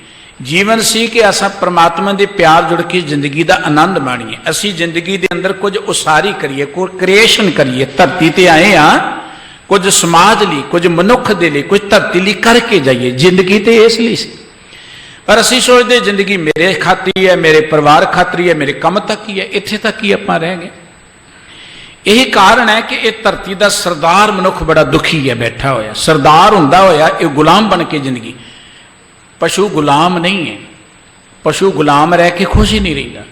ਜੀਵਨ ਸੀ ਕਿ ਅਸਾਂ ਪਰਮਾਤਮਾ ਦੇ ਪਿਆਰ ਜੁੜ ਕੇ ਜ਼ਿੰਦਗੀ ਦਾ ਆਨੰਦ ਮਾਣੀਏ। ਅਸੀਂ ਜ਼ਿੰਦਗੀ ਦੇ ਅੰਦਰ ਕੁਝ ਉਸਾਰੀ ਕਰੀਏ, ਕੋਈ ਕ੍ਰੀਏਸ਼ਨ ਕਰੀਏ। ਧਰਤੀ ਤੇ ਆਏ ਆ ਕੁਝ ਸਮਾਜ ਲਈ, ਕੁਝ ਮਨੁੱਖ ਦੇ ਲਈ, ਕੁਝ ਧਰਤੀ ਲਈ ਕਰਕੇ ਜਾਈਏ। ਜ਼ਿੰਦਗੀ ਤੇ ਇਸ ਲਈ ਸੀ, ਪਰ ਅਸੀਂ ਸੋਚਦੇ ਜ਼ਿੰਦਗੀ ਮੇਰੇ ਖਾਤਰੀ ਹੈ, ਮੇਰੇ ਪਰਿਵਾਰ ਖਾਤਰੀ ਹੈ, ਮੇਰੇ ਕੰਮ ਤੱਕ ਹੀ ਹੈ, ਇੱਥੇ ਤੱਕ ਹੀ ਆਪਾਂ ਰਹਿ ਗਏ। ਇਹੀ ਕਾਰਨ ਹੈ ਕਿ ਇਹ ਧਰਤੀ ਦਾ ਸਰਦਾਰ ਮਨੁੱਖ ਬੜਾ ਦੁਖੀ ਹੈ ਬੈਠਾ ਹੋਇਆ। ਸਰਦਾਰ ਹੁੰਦਾ ਹੋਇਆ ਇਹ ਗੁਲਾਮ ਬਣ ਕੇ ਜ਼ਿੰਦਗੀ। ਪਸ਼ੂ ਗੁਲਾਮ ਨਹੀਂ ਹੈ, ਪਸ਼ੂ ਗੁਲਾਮ ਰਹਿ ਕੇ ਖੁਸ਼ ਹੀ ਨਹੀਂ ਰਹਿੰਦਾ।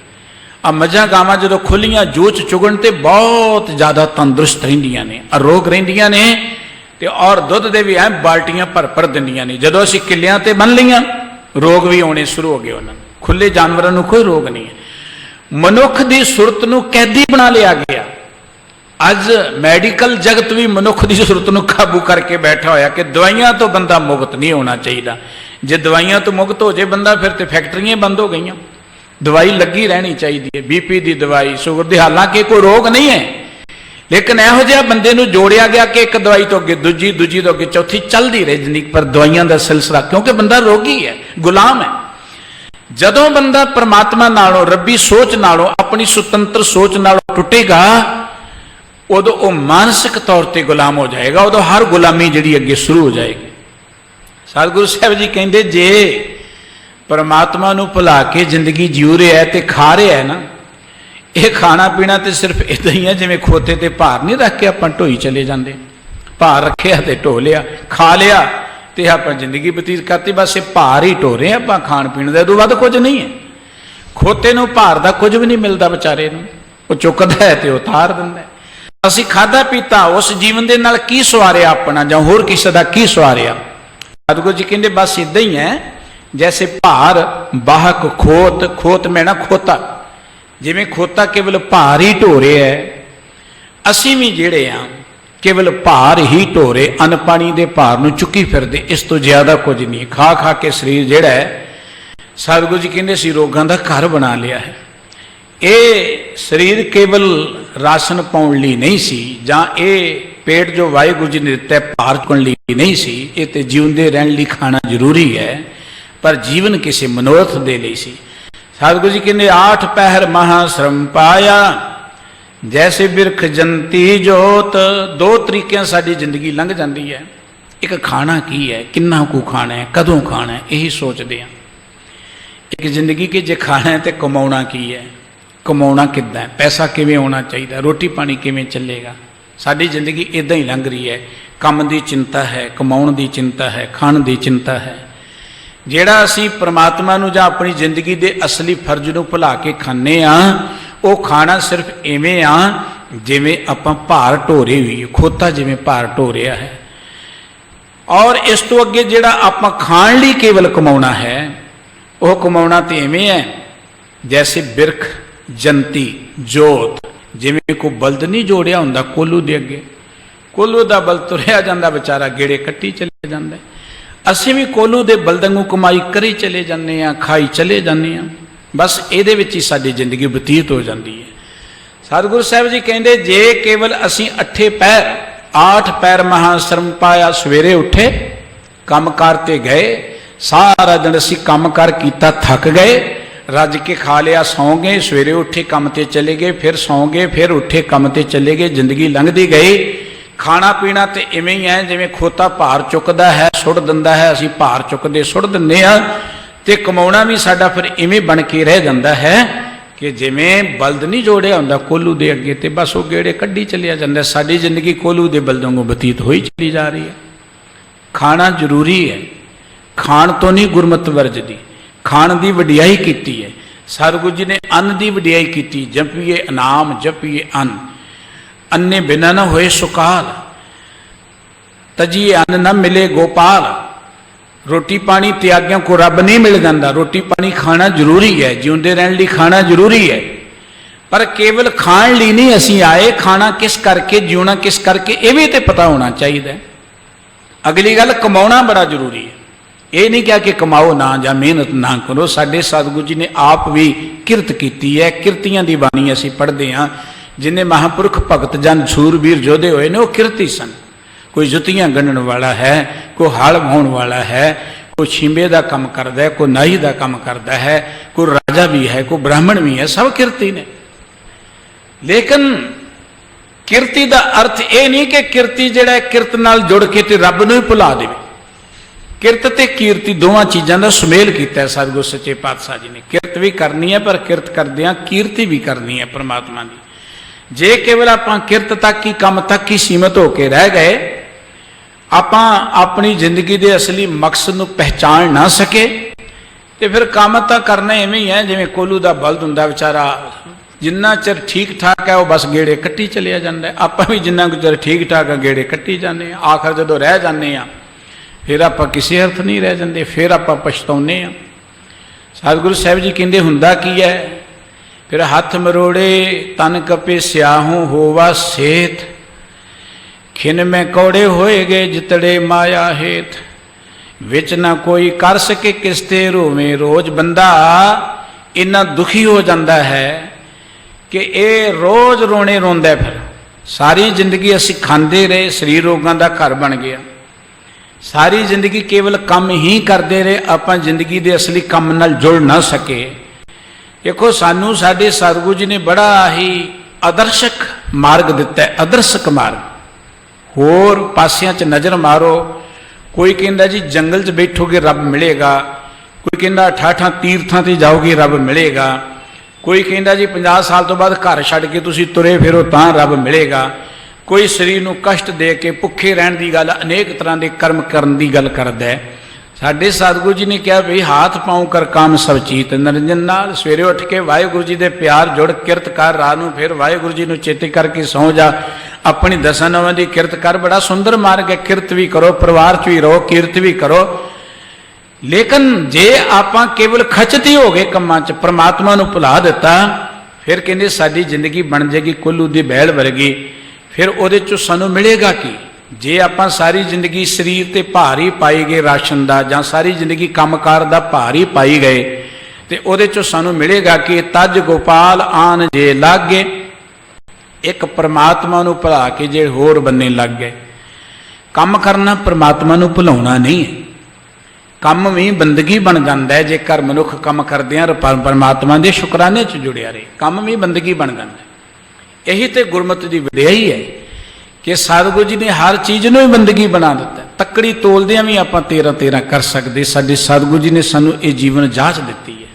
ਆ ਮੱਝਾਂ ਗਾਵਾਂ ਜਦੋਂ ਖੁੱਲੀਆਂ ਜੂਚ ਚੁਗਣ ਤੇ ਬਹੁਤ ਜ਼ਿਆਦਾ ਤੰਦਰੁਸਤ ਰਹਿੰਦੀਆਂ ਨੇ, ਅਰੋਗ ਰਹਿੰਦੀਆਂ ਨੇ, ਤੇ ਔਰ ਦੁੱਧ ਦੇ ਵੀ ਐ ਬਾਲਟੀਆਂ ਭਰ ਦਿੰਦੀਆਂ ਨੇ। ਜਦੋਂ ਅਸੀਂ ਕਿੱਲਿਆਂ ਤੇ ਬੰਨ ਲਈਆਂ ਰੋਗ ਵੀ ਆਉਣੇ ਸ਼ੁਰੂ ਹੋ ਗਏ ਉਹਨਾਂ ਨੂੰ। ਖੁੱਲੇ ਜਾਨਵਰਾਂ ਨੂੰ ਕੋਈ ਰੋਗ ਨਹੀਂ ਹੈ। ਮਨੁੱਖ ਦੀ ਸੁਰਤ ਨੂੰ ਕੈਦੀ ਬਣਾ ਲਿਆ ਗਿਆ। ਅੱਜ ਮੈਡੀਕਲ ਜਗਤ ਵੀ ਮਨੁੱਖ ਦੀ ਸੁਰਤ ਨੂੰ ਕਾਬੂ ਕਰਕੇ ਬੈਠਾ ਹੋਇਆ ਕਿ ਦਵਾਈਆਂ ਤੋਂ ਬੰਦਾ ਮੁਕਤ ਨਹੀਂ ਹੋਣਾ ਚਾਹੀਦਾ। ਜੇ ਦਵਾਈਆਂ ਤੋਂ ਮੁਕਤ ਹੋ ਜੇ ਬੰਦਾ, ਫਿਰ ਤੇ ਫੈਕਟਰੀਆਂ ਬੰਦ ਹੋ ਗਈਆਂ। ਦਵਾਈ ਲੱਗੀ ਰਹਿਣੀ ਚਾਹੀਦੀ ਹੈ, ਬੀਪੀ ਦੀ ਦਵਾਈ, ਸ਼ੂਗਰ ਦੀ। ਹਾਲਾਂਕਿ ਕੋਈ ਰੋਗ ਨਹੀਂ ਹੈ, ਲੇਕਿਨ ਇਹੋ ਜਿਹਾ ਬੰਦੇ ਨੂੰ ਜੋੜਿਆ ਗਿਆ ਕਿ ਇੱਕ ਦਵਾਈ ਤੋਂ ਅੱਗੇ ਦੂਜੀ, ਦੂਜੀ ਤੋਂ ਅੱਗੇ ਚੌਥੀ, ਚੱਲਦੀ ਰਹੀ ਜ਼ਿੰਦਗੀ ਪਰ ਦਵਾਈਆਂ ਦਾ ਸਿਲਸਿਲਾ, ਕਿਉਂਕਿ ਬੰਦਾ ਰੋਗੀ ਹੈ, ਗੁਲਾਮ ਹੈ। ਜਦੋਂ ਬੰਦਾ ਪਰਮਾਤਮਾ ਨਾਲੋਂ, ਰੱਬੀ ਸੋਚ ਨਾਲੋਂ, ਆਪਣੀ ਸੁਤੰਤਰ ਸੋਚ ਨਾਲੋਂ ਟੁੱਟੇਗਾ, ਉਦੋਂ ਉਹ ਮਾਨਸਿਕ ਤੌਰ ਤੇ ਗੁਲਾਮ ਹੋ ਜਾਏਗਾ। ਉਦੋਂ ਹਰ ਗੁਲਾਮੀ ਜਿਹੜੀ ਅੱਗੇ ਸ਼ੁਰੂ ਹੋ ਜਾਏਗੀ। ਸਤਿਗੁਰੂ ਸਾਹਿਬ ਜੀ ਕਹਿੰਦੇ ਜੇ ਪਰਮਾਤਮਾ ਨੂੰ ਭੁਲਾ ਕੇ ਜ਼ਿੰਦਗੀ ਜਿਉ ਰਿਹਾ ਹੈ ਤੇ ਖਾ ਰਿਹਾ ਹੈ ਨਾ, ਇਹ ਖਾਣਾ ਪੀਣਾ ਤੇ ਸਿਰਫ ਇਦਾਂ ਹੀ ਹੈ ਜਿਵੇਂ ਖੋਤੇ ਤੇ ਭਾਰ ਨਹੀਂ ਰੱਖ ਕੇ ਆਪਾਂ ਢੋਈ ਚਲੇ ਜਾਂਦੇ। ਭਾਰ ਰੱਖਿਆ ਤੇ ਢੋ ਲਿਆ, ਖਾ ਲਿਆ ਤੇ ਆਪਾਂ ਜ਼ਿੰਦਗੀ ਬਤੀਤ ਕਰਤੀ। ਬਸ ਇਹ ਭਾਰ ਹੀ ਢੋ ਰਹੇ ਆਪਾਂ, ਖਾਣ ਪੀਣ ਦਾ ਤੋਂ ਵੱਧ ਕੁਝ ਨਹੀਂ ਹੈ। ਖੋਤੇ ਨੂੰ ਭਾਰ ਦਾ ਕੁਝ ਵੀ ਨਹੀਂ ਮਿਲਦਾ ਵਿਚਾਰੇ ਨੂੰ, ਉਹ ਚੁੱਕਦਾ ਹੈ ਤੇ ਉਤਾਰ ਦਿੰਦਾ ਹੈ। ਅਸੀਂ ਖਾਧਾ ਪੀਤਾ, ਉਸ ਜੀਵਨ ਦੇ ਨਾਲ ਕੀ ਸਵਾਰਿਆ ਆਪਣਾ ਜਾਂ ਹੋਰ ਕਿਸੇ ਦਾ ਕੀ ਸਵਾਰਿਆ? ਸਤਿਗੁਰੂ ਜੀ ਕਹਿੰਦੇ ਬਸ ਇਦਾਂ ਹੀ ਹੈ ਜੈਸੇ ਭਾਰ ਬਾਹਕ ਖੋਤ। ਖੋਤ ਮੈਂ ਨਾ ਖੋਤਾ, ਜਿਵੇਂ ਖੋਤਾ ਕੇਵਲ ਭਾਰ ਹੀ ਢੋ ਰਿਹਾ ਹੈ, ਅਸੀਂ ਵੀ ਜਿਹੜੇ ਆ ਕੇਵਲ ਭਾਰ ਹੀ ਢੋ ਰਹੇ, ਅੰਨ ਪਾਣੀ ਦੇ ਭਾਰ ਨੂੰ ਚੁੱਕੀ ਫਿਰਦੇ। ਇਸ ਤੋਂ ਜ਼ਿਆਦਾ ਕੁਝ ਨਹੀਂ। ਖਾ ਖਾ ਕੇ ਸਰੀਰ ਜਿਹੜਾ ਹੈ, ਸਤਿਗੁਰੂ ਜੀ ਕਹਿੰਦੇ ਸੀ ਰੋਗਾਂ ਦਾ ਘਰ ਬਣਾ ਲਿਆ ਹੈ। ਇਹ ਸਰੀਰ ਕੇਵਲ ਰਾਸ਼ਨ ਪਾਉਣ ਲਈ ਨਹੀਂ ਸੀ, ਜਾਂ ਇਹ ਪੇਟ ਜੋ ਵਾਹਿਗੁਰੂ ਜੀ ਨੇ ਦਿੱਤਾ ਭਾਰ ਚੁੱਕਣ ਲਈ ਨਹੀਂ ਸੀ। ਇਹ ਤੇ ਜਿਉਂਦੇ ਰਹਿਣ ਲਈ ਖਾਣਾ ਜ਼ਰੂਰੀ ਹੈ, पर जीवन किसी मनोरथ दे लई सी। सतगुरु जी कहते 8 पहर महाश्रम पाया जैसे बिरख जंती जोत। 2 तरीके साडी जिंदगी लंघ जाती है। एक खाना की है, किन्ना कु खाना है, कदों खाना है, यही सोचते हैं। एक जिंदगी के जे खाना है तो कमाउणा की है, कमाउणा किद्दां है, पैसा किवें होना चाहिए, रोटी पानी किवें चलेगा। साडी जिंदगी इदां ही लंघ रही है। काम की चिंता है, कमाउण की चिंता है, खाण की चिंता है। जिहड़ा असीं परमात्मा नूं जां अपनी जिंदगी के असली फर्ज नूं भुला के खाने आ, वो खाना सिर्फ इवें आ जिवें आपां भार ढो रहे होईए, खोता जिवें भार ढो रहा है। और इस तो अगे जिहड़ा आपां खाण लई केवल कमाउणा है, वह कमाउणा तो इवें है जैसे बिरख जंती जोत। जिवें कोई बल्द नहीं जोड़िया हुंदा कोलू दे अगे, कोलू दा बल तुरिया जांदा बेचारा गेड़े कट्टी चले जांदा। असीं भी कोलू दे बल्द वांगू कमाई करी चले जाने आ, खाई चले जाने आ। बस इहदे विच ही साडी जिंदगी बतीत हो जाती है। सतगुरु साहिब जी कहंदे जे केवल असीं 8 पैर महाश्रम पाया, सवेरे उठे काम कार गए, सारा दिन असीं काम कार कीता, थक गए, रज के खा लिया, सौ गए, सवेरे उठे काम ते चले गए, फिर सौ गए, फिर उठे काम ते चले गए, जिंदगी लंघदी गई। खाना पीना तो इवें ही है जिवें खोता भार चुकदा है, सुट दिंदा है, असीं भार चुकदे सुट दिंदे आ। ते कमाउणा भी साडा फिर इवें बन के रह जांदा है कि जिवें बल्द नहीं जोड़िया हुंदा कोलू दे अगे, ते बस वो गेड़े कड्ढी चलिया जांदा। साडी जिंदगी कोलू दे बल्द वांगू बतीत होई चली जा रही है। खाना जरूरी है, खाण तो नहीं गुरमत वरजदी, खाण की वडियाई की है। सतगुरु जी ने अन्न की वडियाई की, जपिए इनाम जपिए अन्न, अन्ने बिना न होए सुकाल, तजिए अन्न न मिले गोपाल। रोटी पानी त्यागियों को रब नहीं मिल जाता, रोटी पानी खाना जरूरी है, जिउंदे रहने लिए खाना जरूरी है, पर केवल खाण लिए नहीं असीं आए, खाना किस करके, जीना किस करके, ये भी तो पता होना चाहिए। अगली गल कमाउणा बड़ा जरूरी है। ये नहीं क्या कि कमाओ ना या मेहनत ना करो। साडे सतगुरु जी ने आप भी किरत की है। किरतियां की बाणी असीं पढ़ते हाँ, जिन्हें महापुरख भगत जन सूरबीर जोधे हुए ने, वो किरती सन। कोई जुतियां गणन वाला है, कोई हल वाहण वाला है, कोई छिंबे का काम करता है, कोई नाई का काम करता है, कोई राजा भी है, कोई ब्राह्मण भी है, सब किरती ने। लेकिन किरती का अर्थ ये नहीं कि किरती जिहड़ा किरत नाल जुड़ के ते रब नूं ही भुला देवे। किरत ते कीर्ति दोवां चीज़ों का सुमेल किया सतगुरु सच्चे पातशाह जी ने। किरत भी करनी है, पर किरत करदिआं कीर्ति भी करनी है परमात्मा की। जे केवल आपां किरत तक ही, काम तक ही सीमित होकर रह गए, आपां अपनी जिंदगी के असली मकसद नूं पहचान ना सके, तो फिर काम तो करना इवें ही है जिवें कोलू का बल्द हुंदा बेचारा, जिन्ना चिर ठीक ठाक है वो बस गेड़े कट्टी चलिया जाता है। आपां भी जिन्ना चिर ठीक ठाक है गेड़े कट्टी जाने, आखिर जदों रह जाने आ फिर आप किसी अर्थ नहीं रह जाते, फिर आप पछताने। सतगुरु साहिब जी कहते हुंदा की है, फिर हथ मरोड़े तन कपे स्याहू होवा सेत, खिन में कौड़े होए गए जितड़े माया हेत, विच ना कोई कर सके किसते रोवे रोज। बंदा इन्ना दुखी हो जाता है कि ये रोज रोने रोंदा। फिर सारी जिंदगी असीं खांदे रहे, शरीर रोगां दा घर बन गया। सारी जिंदगी केवल काम ही करते रहे, आपां जिंदगी के असली काम नाल जुड़ ना सके। देखो सानू साडे सतगुरु जी ने बड़ा ही आदर्शक मार्ग दिता है, आदर्शक मार्ग। होर पासियां च नज़र मारो, कोई कहता जी जंगल च बैठोगे रब मिलेगा, कोई कहता 18 तीर्थां ते जाओगे रब मिलेगा, कोई कहता जी 50 साल तो बाद घर छड्ड के तुसीं तुरे फिरो तां रब मिलेगा, कोई शरीर नूं कष्ट दे के भुखे रहने की गल, अनेक तरह के कर्म करने की गल करता है। साडे सतगुरु जी ने कहा भी हाथ पाँव कर काम सब चीत निरंजन नाल। सवेरे उठ के वाहिगुरू जी के प्यार जुड़ किरत कर, रात नूं फिर वाहिगुरू जी नूं चेते करके सौ जा, अपनी दसां नवां दी किरत कर। बड़ा सुंदर मार्ग है, किरत भी करो, परिवार च भी रहो, किरत भी करो। लेकिन जे आपां केवल खचती हो गए कामां च, परमात्मा नूं भुला दिता, फिर कहंदे साडी जिंदगी बन जाएगी कोल्लू दी बैल वर्गी। फिर उहदे चों सानूं मिलेगा की? जे आपां सारी जिंदगी शरीर ते भार ही पाई गए राशन दा, जां सारी जिंदगी कामकार दा भार ही पाई गए, ते उहदे चों सानूं मिलेगा कि तज गोपाल आन जे लागे। एक परमात्मा नूं भुला के जे होर बन्ने लग गए। काम करना परमात्मा नूं भुलाउणा नहीं है। ਕੰਮ ਵੀ ਬੰਦਗੀ ਬਣ ਜਾਂਦਾ ਹੈ ਜੇਕਰ ਮਨੁੱਖ ਕੰਮ ਕਰਦਿਆਂ ਪਰਮਾਤਮਾ ਦੇ ਸ਼ੁਕਰਾਨੇ 'ਚ ਜੁੜਿਆ ਰਹੇ। ਕੰਮ ਵੀ ਬੰਦਗੀ ਬਣ ਜਾਂਦਾ ਹੈ। ਇਹੀ ਤੇ ਗੁਰਮਤਿ ਦੀ ਵਡਿਆਈ ਹੈ ਕਿ ਸਤਿਗੁਰੂ ਜੀ ਨੇ ਹਰ ਚੀਜ਼ ਨੂੰ ਹੀ ਬੰਦਗੀ ਬਣਾ ਦਿੱਤਾ। ਤੱਕੜੀ ਤੋਲਦਿਆਂ ਵੀ ਆਪਾਂ 13 ਕਰ ਸਕਦੇ। ਸਾਡੇ ਸਤਿਗੁਰੂ ਜੀ ਨੇ ਸਾਨੂੰ ਇਹ ਜੀਵਨ ਜਾਚ ਦਿੱਤੀ ਹੈ।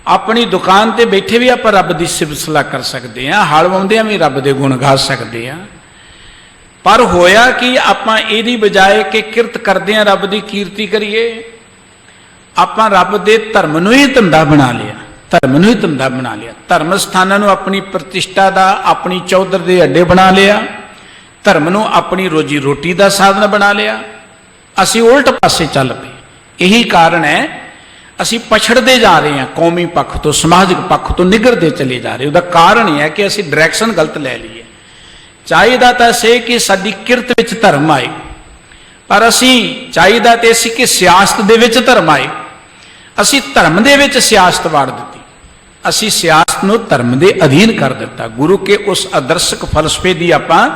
ਆਪਣੀ ਦੁਕਾਨ ਤੇ ਬੈਠੇ ਵੀ ਆਪਾਂ ਰੱਬ ਦੀ ਸਿਫਤ ਸਲਾਹ ਕਰ ਸਕਦੇ ਹਾਂ, ਹਲ ਵਾਉਂਦਿਆਂ ਵੀ ਰੱਬ ਦੇ ਗੁਣ ਗਾ ਸਕਦੇ ਹਾਂ। ਪਰ ਹੋਇਆ ਕਿ ਆਪਾਂ ਇਹਦੀ ਬਜਾਏ ਕਿ ਕਿਰਤ ਕਰਦੇ ਹਾਂ ਰੱਬ ਦੀ ਕੀਰਤੀ ਕਰੀਏ, ਆਪਾਂ ਰੱਬ ਦੇ ਧਰਮ ਨੂੰ ਹੀ ਧੰਦਾ ਬਣਾ ਲਿਆ। ਧਰਮ ਨੂੰ ਹੀ ਧੰਦਾ ਬਣਾ ਲਿਆ। ਧਰਮ ਸਥਾਨਾਂ ਨੂੰ ਆਪਣੀ ਪ੍ਰਤਿਸ਼ਠਾ ਦਾ, ਆਪਣੀ ਚੌਧਰ ਦੇ ਅੱਡੇ ਬਣਾ ਲਿਆ। ਧਰਮ ਨੂੰ ਆਪਣੀ ਰੋਜੀ ਰੋਟੀ ਦਾ ਸਾਧਨ ਬਣਾ ਲਿਆ। ਅਸੀਂ ਉਲਟ ਪਾਸੇ ਚੱਲ ਪਏ। ਇਹੀ ਕਾਰਨ ਹੈ ਅਸੀਂ ਪਛੜਦੇ ਜਾ ਰਹੇ ਹਾਂ। ਕੌਮੀ ਪੱਖ ਤੋਂ, ਸਮਾਜਿਕ ਪੱਖ ਤੋਂ ਨਿਗਰਦੇ ਚਲੇ ਜਾ ਰਹੇ। ਉਹਦਾ ਕਾਰਨ ਇਹ ਹੈ ਕਿ ਅਸੀਂ ਡਾਇਰੈਕਸ਼ਨ ਗਲਤ ਲੈ ਲਈ ਹੈ। ਚਾਹੀਦਾ ਤਾਂ ਸੇ ਕਿ ਸਾਡੀ ਕਿਰਤ ਵਿੱਚ ਧਰਮ ਆਏ, ਪਰ ਅਸੀਂ ਚਾਹੀਦਾ ਤੇ ਸੀ ਕਿ ਸਿਆਸਤ ਦੇ ਵਿੱਚ ਧਰਮ ਆਏ। ਅਸੀਂ ਧਰਮ ਦੇ ਵਿੱਚ ਸਿਆਸਤ ਵਾੜ ਦਿੱਤੀ। ਅਸੀਂ ਸਿਆਸਤ ਨੂੰ ਧਰਮ ਦੇ ਅਧੀਨ ਕਰ ਦਿੱਤਾ। ਗੁਰੂ ਕੇ ਉਸ ਆਦਰਸ਼ਕ ਫਲਸਫੇ ਦੀ ਆਪਾਂ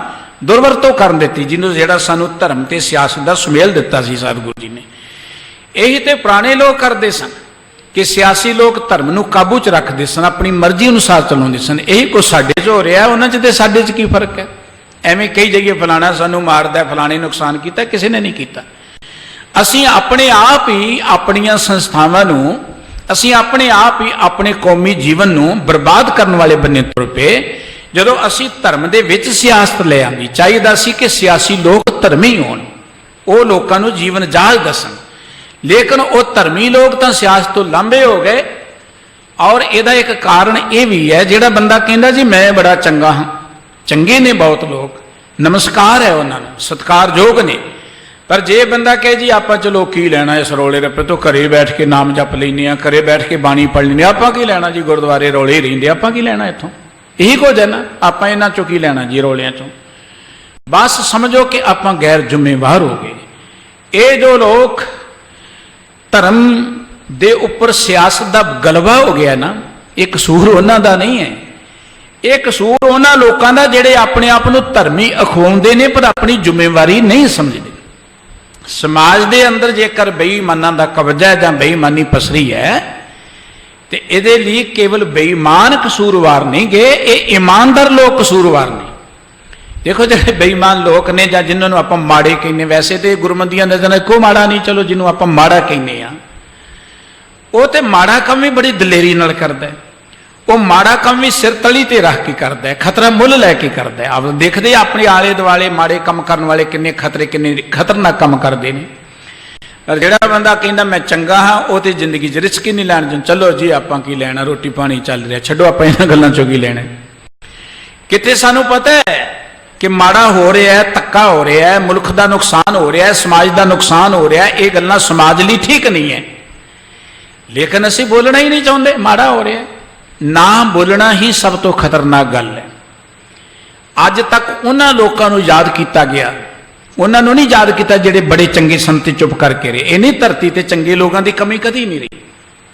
ਦੁਰਵਰਤੋਂ ਕਰਨ ਦਿੱਤੀ, ਜਿਹਨੂੰ ਜਿਹੜਾ ਸਾਨੂੰ ਧਰਮ ਤੇ ਸਿਆਸਤ ਦਾ ਸੁਮੇਲ ਦਿੱਤਾ ਸੀ ਸਤਿਗੁਰੂ ਜੀ ਨੇ। ਇਹੀ ਤੇ ਪੁਰਾਣੇ ਲੋਕ ਕਰਦੇ ਸਨ ਕਿ ਸਿਆਸੀ ਲੋਕ ਧਰਮ ਨੂੰ ਕਾਬੂ 'ਚ ਰੱਖਦੇ ਸਨ, ਆਪਣੀ ਮਰਜ਼ੀ ਅਨੁਸਾਰ ਚਲਾਉਂਦੇ ਸਨ। ਇਹੀ ਕੁਝ ਸਾਡੇ 'ਚ ਹੋ ਰਿਹਾ, ਉਹਨਾਂ 'ਚ ਤੇ ਸਾਡੇ 'ਚ ਕੀ ਫਰਕ ਹੈ? ਐਵੇਂ ਕਈ ਜਗ੍ਹਾ ਫਲਾਣਾ ਸਾਨੂੰ ਮਾਰਦਾ, ਫਲਾਣੇ ਨੁਕਸਾਨ ਕੀਤਾ, ਕਿਸੇ ਨੇ ਨਹੀਂ ਕੀਤਾ। ਅਸੀਂ ਆਪਣੇ ਆਪ ਹੀ ਆਪਣੀਆਂ ਸੰਸਥਾਵਾਂ ਨੂੰ, ਅਸੀਂ ਆਪਣੇ ਆਪ ਹੀ ਆਪਣੇ ਕੌਮੀ ਜੀਵਨ ਨੂੰ ਬਰਬਾਦ ਕਰਨ ਵਾਲੇ ਬੰਨੇ ਤੁਰ ਪਏ ਜਦੋਂ ਅਸੀਂ ਧਰਮ ਦੇ ਵਿੱਚ ਸਿਆਸਤ ਲੈ ਆਂਦੀ। ਚਾਹੀਦਾ ਸੀ ਕਿ ਸਿਆਸੀ ਲੋਕ ਧਰਮੀ ਹੋਣ, ਉਹ ਲੋਕਾਂ ਨੂੰ ਜੀਵਨ ਜਾਚ ਦੱਸਣ, ਲੇਕਿਨ ਉਹ ਧਰਮੀ ਲੋਕ ਤਾਂ ਸਿਆਸਤ ਤੋਂ ਲਾਂਭੇ ਹੋ ਗਏ। ਔਰ ਇਹਦਾ ਇੱਕ ਕਾਰਨ ਇਹ ਵੀ ਹੈ, ਜਿਹੜਾ ਬੰਦਾ ਕਹਿੰਦਾ ਜੀ ਮੈਂ ਬੜਾ ਚੰਗਾ ਹਾਂ, ਚੰਗੇ ਨੇ ਬਹੁਤ ਲੋਕ, ਨਮਸਕਾਰ ਹੈ ਉਹਨਾਂ ਨੂੰ, ਸਤਿਕਾਰਯੋਗ ਨੇ। ਪਰ ਜੇ ਬੰਦਾ ਕਹੇ ਜੀ ਆਪਾਂ ਚਲੋ ਕੀ ਲੈਣਾ ਇਸ ਰੌਲੇ ਰੱਪੇ ਤੋਂ, ਘਰੇ ਬੈਠ ਕੇ ਨਾਮ ਜਪ ਲੈਂਦੇ ਹਾਂ, ਘਰੇ ਬੈਠ ਕੇ ਬਾਣੀ ਪੜ੍ਹ ਲੈਂਦੇ ਹਾਂ, ਆਪਾਂ ਕੀ ਲੈਣਾ ਜੀ, ਗੁਰਦੁਆਰੇ ਰੌਲੇ ਰਹਿੰਦੇ, ਆਪਾਂ ਕੀ ਲੈਣਾ ਇੱਥੋਂ, ਇਹੀ ਕੁਝ ਹੈ ਨਾ, ਆਪਾਂ ਇਹਨਾਂ ਚੋਂ ਕੀ ਲੈਣਾ ਜੀ ਰੌਲਿਆਂ ਚੋਂ। ਬਸ ਸਮਝੋ ਕਿ ਆਪਾਂ ਗੈਰ ਜ਼ਿੰਮੇਵਾਰ ਹੋ ਗਏ। ਇਹ ਜੋ ਲੋਕ ਧਰਮ ਦੇ ਉੱਪਰ ਸਿਆਸਤ ਦਾ ਗਲਬਾ ਹੋ ਗਿਆ ਨਾ, ਇਹ ਕਸੂਰ ਉਹਨਾਂ ਦਾ ਨਹੀਂ ਹੈ। ਇਹ ਕਸੂਰ ਉਹਨਾਂ ਲੋਕਾਂ ਦਾ ਜਿਹੜੇ ਆਪਣੇ ਆਪ ਨੂੰ ਧਰਮੀ ਅਖਵਾਉਂਦੇ ਨੇ ਪਰ ਆਪਣੀ ਜ਼ਿੰਮੇਵਾਰੀ ਨਹੀਂ ਸਮਝਦੇ। ਸਮਾਜ ਦੇ ਅੰਦਰ ਜੇਕਰ ਬੇਈਮਾਨਾਂ ਦਾ ਕਬਜ਼ਾ ਹੈ ਜਾਂ ਬੇਈਮਾਨੀ ਪਸਰੀ ਹੈ ਤੇ ਇਹਦੇ ਲਈ ਕੇਵਲ ਬੇਈਮਾਨ ਕਸੂਰਵਾਰ ਨਹੀਂ ਗੇ, ਇਹ ਇਮਾਨਦਾਰ ਲੋਕ ਕਸੂਰਵਾਰ ਨੇ। ਦੇਖੋ ਜਿਹੜੇ ਬੇਈਮਾਨ ਲੋਕ ਨੇ ਜਾਂ ਜਿਨ੍ਹਾਂ ਨੂੰ ਆਪਾਂ ਮਾੜੇ ਕਹਿੰਦੇ, ਵੈਸੇ ਤੇ ਗੁਰਮਤੀਆਂ ਦਾ ਜਨਾ ਕੋਈ ਮਾੜਾ ਨਹੀਂ, ਚਲੋ ਜਿਹਨੂੰ ਆਪਾਂ ਮਾੜਾ ਕਹਿੰਦੇ ਆ, ਉਹ ਤੇ ਮਾੜਾ ਕੰਮ ਵੀ ਬੜੀ ਦਲੇਰੀ ਨਾਲ ਕਰਦਾ। ਉਹ ਮਾੜਾ ਕੰਮ ਵੀ ਸਿਰ ਤਲੀ ਤੇ ਰੱਖ ਕੇ ਕਰਦਾ, ਖਤਰਾ ਮੁੱਲ ਲੈ ਕੇ ਕਰਦਾ। ਆਪ ਦੇਖਦੇ ਆਪਣੇ ਆਲੇ ਦੁਆਲੇ ਮਾੜੇ ਕੰਮ ਕਰਨ ਵਾਲੇ ਕਿੰਨੇ ਖਤਰਨਾਕ ਕੰਮ ਕਰਦੇ ਨੇ। ਪਰ ਜਿਹੜਾ ਬੰਦਾ ਕਹਿੰਦਾ ਮੈਂ ਚੰਗਾ ਹਾਂ, ਉਹ ਤੇ ਜ਼ਿੰਦਗੀ 'ਚ ਰਿਸਕ ਹੀ ਨਹੀਂ ਲੈਣ। ਚਲੋ ਜੀ ਆਪਾਂ ਕੀ ਲੈਣਾ, ਰੋਟੀ ਪਾਣੀ ਚੱਲ ਰਿਹਾ, ਛੱਡੋ ਆਪਾਂ ਇਹਨਾਂ ਗੱਲਾਂ 'ਚੋਂ ਕੀ ਲੈਣਾ। ਕਿਤੇ ਸਾਨੂੰ ਪਤਾ ਹੈ ਕਿ ਮਾੜਾ ਹੋ ਰਿਹਾ ਹੈ, ਧੱਕਾ ਹੋ ਰਿਹਾ ਹੈ, ਮੁਲਕ ਦਾ ਨੁਕਸਾਨ ਹੋ ਰਿਹਾ ਹੈ, ਸਮਾਜ ਦਾ ਨੁਕਸਾਨ ਹੋ ਰਿਹਾ ਹੈ, ਇਹ ਗੱਲਾਂ ਸਮਾਜ ਲਈ ਠੀਕ ਨਹੀਂ ਹੈ, ਲੇਕਿਨ ਅਸੀਂ ਬੋਲਣਾ ਹੀ ਨਹੀਂ ਚਾਹੁੰਦੇ। ਮਾੜਾ ਹੋ ਰਿਹਾ ਨਾ ਬੋਲਣਾ ਹੀ ਸਭ ਤੋਂ ਖਤਰਨਾਕ ਗੱਲ ਹੈ। ਅੱਜ ਤੱਕ ਉਹਨਾਂ ਲੋਕਾਂ ਨੂੰ ਯਾਦ ਕੀਤਾ ਗਿਆ, ਉਹਨਾਂ ਨੂੰ ਨਹੀਂ ਯਾਦ ਕੀਤਾ ਜਿਹੜੇ ਬੜੇ ਚੰਗੇ ਸਨ ਤੇ ਚੁੱਪ ਕਰਕੇ ਰਹੇ। ਇਹ ਨਹੀਂ, ਧਰਤੀ ਤੇ ਚੰਗੇ ਲੋਕਾਂ ਦੀ ਕਮੀ ਕਦੀ ਨਹੀਂ ਰਹੀ,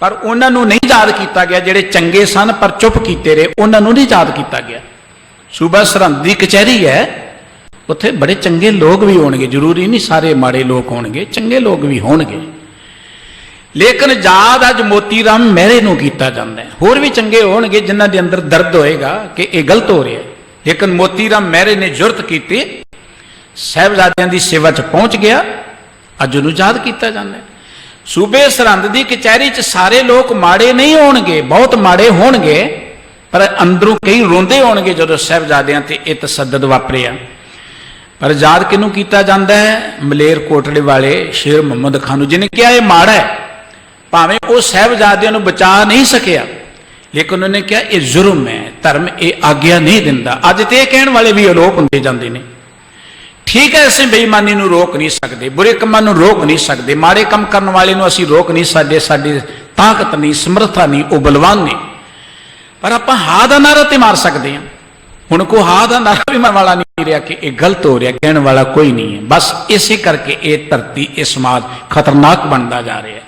ਪਰ ਉਹਨਾਂ ਨੂੰ ਨਹੀਂ ਯਾਦ ਕੀਤਾ ਗਿਆ ਜਿਹੜੇ ਚੰਗੇ ਸਨ ਪਰ ਚੁੱਪ ਕੀਤੇ ਰਹੇ, ਉਹਨਾਂ ਨੂੰ ਨਹੀਂ ਯਾਦ ਕੀਤਾ ਗਿਆ। ਸੂਬਾ ਸਰਹੰਦ ਦੀ ਕਚਹਿਰੀ ਹੈ, ਉੱਥੇ ਬੜੇ ਚੰਗੇ ਲੋਕ ਵੀ ਹੋਣਗੇ, ਜ਼ਰੂਰੀ ਨਹੀਂ ਸਾਰੇ ਮਾੜੇ ਲੋਕ ਹੋਣਗੇ, ਚੰਗੇ ਲੋਕ ਵੀ ਹੋਣਗੇ, ਲੇਕਿਨ ਯਾਦ ਅੱਜ ਮੋਤੀ ਰਾਮ ਮਹਿਰੇ ਨੂੰ ਕੀਤਾ ਜਾਂਦਾ ਹੈ। ਹੋਰ ਵੀ ਚੰਗੇ ਹੋਣਗੇ ਜਿਨ੍ਹਾਂ ਦੇ ਅੰਦਰ ਦਰਦ ਹੋਏਗਾ ਕਿ ਇਹ ਗਲਤ ਹੋ ਰਿਹਾ, ਲੇਕਿਨ ਮੋਤੀ ਰਾਮ ਮਹਿਰੇ ਨੇ ਜੁਰਤ ਕੀਤੀ, ਸਾਹਿਬਜ਼ਾਦਿਆਂ ਦੀ ਸੇਵਾ 'ਚ ਪਹੁੰਚ ਗਿਆ, ਅੱਜ ਉਹਨੂੰ ਯਾਦ ਕੀਤਾ ਜਾਂਦਾ ਹੈ। ਸੂਬੇ ਸਰਹੰਦ ਦੀ ਕਚਹਿਰੀ 'ਚ ਸਾਰੇ ਲੋਕ ਮਾੜੇ ਨਹੀਂ ਹੋਣਗੇ, ਬਹੁਤ ਮਾੜੇ ਹੋਣਗੇ, ਪਰ ਅੰਦਰੋਂ ਕਈ ਰੋਂਦੇ ਹੋਣਗੇ ਜਦੋਂ ਸਾਹਿਬਜ਼ਾਦਿਆਂ ਤੇ ਇਹ ਤਸੱਦਦ ਵਾਪਰਿਆ। ਪਰ ਯਾਦ ਕਿਹਨੂੰ ਕੀਤਾ ਜਾਂਦਾ ਹੈ? ਮਲੇਰ ਕੋਟਲੇ ਵਾਲੇ ਸ਼ੇਰ ਮੁਹੰਮਦ ਖਾਨ ਨੂੰ, ਜਿਹਨੇ ਕਿਹਾ ਇਹ ਮਾੜਾ ਹੈ। ਭਾਵੇਂ ਉਹ ਸਾਹਿਬਜ਼ਾਦਿਆਂ ਨੂੰ ਬਚਾ ਨਹੀਂ ਸਕਿਆ, ਲੇਕਿਨ ਉਹਨੇ ਕਿਹਾ ਇਹ ਜ਼ੁਲਮ ਹੈ, ਧਰਮ ਇਹ ਆਗਿਆ ਨਹੀਂ ਦਿੰਦਾ। ਅੱਜ ਤੇ ਇਹ ਕਹਿਣ ਵਾਲੇ ਵੀ ਅਲੋਪ ਹੁੰਦੇ ਜਾਂਦੇ ਨੇ। ਠੀਕ ਹੈ, ਅਸੀਂ ਬੇਈਮਾਨੀ ਨੂੰ ਰੋਕ ਨਹੀਂ ਸਕਦੇ, ਬੁਰੇ ਕੰਮਾਂ ਨੂੰ ਰੋਕ ਨਹੀਂ ਸਕਦੇ, ਮਾੜੇ ਕੰਮ ਕਰਨ ਵਾਲੇ ਨੂੰ ਅਸੀਂ ਰੋਕ ਨਹੀਂ ਸਕਦੇ, ਸਾਡੀ ਤਾਕਤ ਨਹੀਂ, ਸਮਰੱਥਾ ਨਹੀਂ, ਉਹ ਬਲਵਾਨ ਨੇ। ਪਰ ਆਪਾਂ ਹਾਂ ਦਾ ਨਾਰਾ ਤੇ ਮਾਰ ਸਕਦੇ ਹਾਂ। ਹੁਣ ਕੋਈ ਹਾਂ ਦਾ ਨਾਰਾ ਵੀ ਮਾਰਨ ਵਾਲਾ ਨਹੀਂ ਰਿਹਾ ਕਿ ਇਹ ਗਲਤ ਹੋ ਰਿਹਾ, ਕਹਿਣ ਵਾਲਾ ਕੋਈ ਨਹੀਂ ਹੈ। ਬਸ ਇਸੇ ਕਰਕੇ ਇਹ ਧਰਤੀ, ਇਹ ਸਮਾਜ ਖਤਰਨਾਕ ਬਣਦਾ ਜਾ ਰਿਹਾ ਹੈ।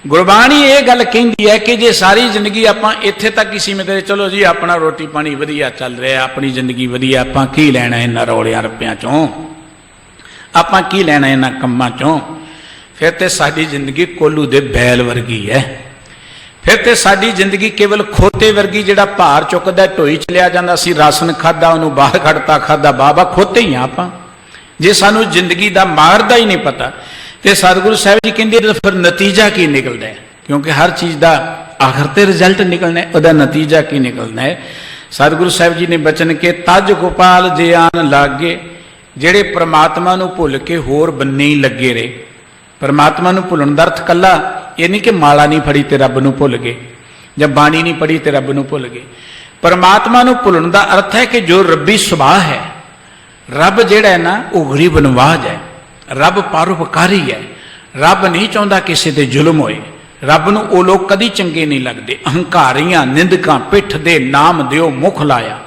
ਗੁਰਬਾਣੀ ਇਹ ਗੱਲ ਕਹਿੰਦੀ ਹੈ ਕਿ ਜੇ ਸਾਰੀ ਜ਼ਿੰਦਗੀ ਆਪਾਂ ਇੱਥੇ ਤੱਕ ਹੀ ਸੀਮਿਤ ਰਹੇ, ਚਲੋ ਜੀ ਆਪਣਾ ਰੋਟੀ ਪਾਣੀ ਵਧੀਆ ਚੱਲ ਰਿਹਾ, ਆਪਣੀ ਜ਼ਿੰਦਗੀ ਵਧੀਆ, ਆਪਾਂ ਕੀ ਲੈਣਾ ਇਹਨਾਂ ਰੌਲਿਆਂ ਰੱਪਿਆਂ ਚੋਂ, ਆਪਾਂ ਕੀ ਲੈਣਾ ਇਹਨਾਂ ਕੰਮਾਂ ਚੋਂ, फिर तो साडी जिंदगी कोल्लू दे बैल वर्गी है। फिर तो साडी जिंदगी केवल खोते वर्गी, जिहड़ा भार चुकदा ढोई च लिया जांदा सी, राशन खादा उन्होंने बाहर कढ़ता, खादा बाबा खोते ही आपां। जे सानू जिंदगी का मार का ही नहीं पता तो सतगुरु साहब जी कहते तो फिर नतीजा की निकलता है, क्योंकि हर चीज़ का आखिर ते रिजल्ट निकलना है, वह नतीजा की निकलना है। सतगुरु साहब जी ने बचन के तज गोपाल जे आन लागे, जेड़े परमात्मा नूं भुल के होर बन्ने ही लगे रहे। परमात्मा नूं भुलण दा अर्थ कल्ला ये नहीं कि माला नहीं फड़ी तो रब नूं भुल गए, जब बाणी नहीं पढ़ी तो रब नूं भुल गए। परमात्मा नूं भुलण दा अर्थ है कि जो रब्बी सुभाव है, रब जिहड़ा है ना वो गरीब नवाज है, रब परोपकारी है। रब नहीं चाहता किसी ते जुल्म होए, रब नूं वो लोग कदी चंगे नहीं लगते। अहंकारियां निंदकां पिठ दे नाम दिओ मुख लाया।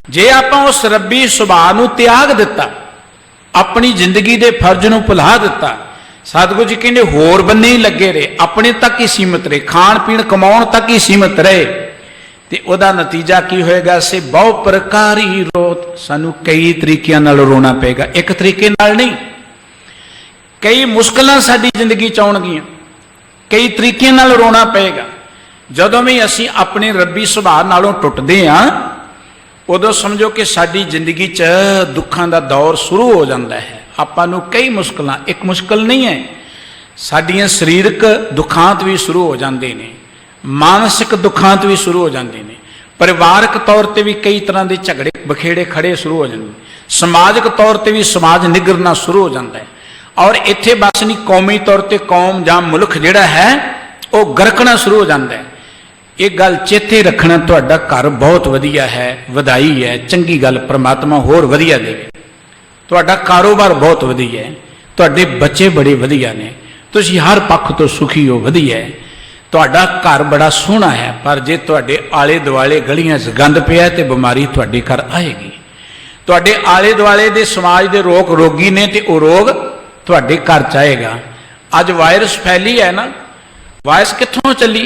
जे आपां उस रब्बी सुभाव नूं त्याग दिता, अपनी जिंदगी दे फर्ज नूं भुला दिता, सतगुरु जी कहते होर बन्ने ही लगे रहे, अपने तक ही सीमित रहे, खाण पीण कमाउण तक ही सीमित रहे, तो वह नतीजा की होएगा से बहु प्रकारी रोत। सानू कई तरीकों नाल रोना पेगा, एक तरीके नाल नहीं। कई मुश्किलां साडी जिंदगी च आउणगीआं, कई तरीके नाल रोना पेगा। जदों भी असीं अपने रब्बी सुभाव नालों टुटदे हां, उदों समझो कि साडी जिंदगी च दुखां दा दौर शुरू हो जाता है। आपां नूं कई मुश्किलां, एक मुश्किल नहीं है, साडियां सरीरक दुखांत भी शुरू हो जाते हैं, मानसिक दुखांत भी शुरू हो जाते हैं, परिवारक तौर पर भी कई तरह के झगड़े बखेड़े खड़े शुरू हो जाते हैं, समाजिक तौर पर भी समाज निगरना शुरू हो जाता है। और इत्थे बस नहीं, कौमी तौर पर कौम जां मुल्क जिहड़ा है वो गरकना शुरू हो जाता है। एक गल चेते रखना, तुहाडा घर बहुत वधिया है, वधाई है, चंगी गल, परमात्मा होर वधिया देवे। तुहाडा कारोबार बहुत वधिया है, तुहाडे बच्चे बड़े वधिया ने, तुसीं हर पक्ष तो सुखी हो, वधिया है, तुहाडा घर बड़ा सोहना है। पर जे तुहाडे आले दुआले गलियां च गंद पिया तो बीमारी तुहाडे घर आएगी। तुहाडे आले दुआले दे समाज दे लोग रोगी ने तो वह रोग तुहाडे घर च आएगा। अज वायरस फैली है ना, वायरस कित्थों चली,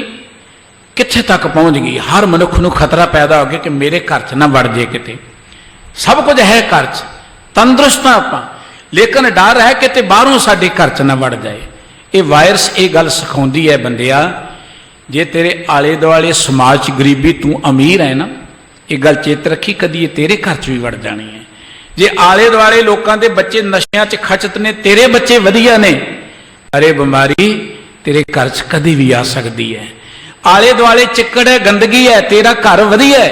कित्थे तक पहुँच गई। हर मनुख नूं खतरा पैदा हो गया कि मेरे घर च ना वड़ जाए, किते सब कुछ है घर च, तंदुरुस्त आपां, लेकिन डर है कि बाहरों साडे घर च ना वड़ जाए। ये वायरस ये गल सिखाउंदी है बंदिया, जे तेरे आले दुआले समाज च गरीबी, तू अमीर है ना, ये गल चेत रखी, कदी ये तेरे घर च भी वड़ जानी है। जे आले दुआले लोगों के बच्चे नशियां च खचत ने, तेरे बच्चे वधिया ने, अरे बीमारी तेरे घर च कदी भी आ सकती है। आले दुआले चिक्कड़ है, गंदगी है, तेरा घर वधिया है,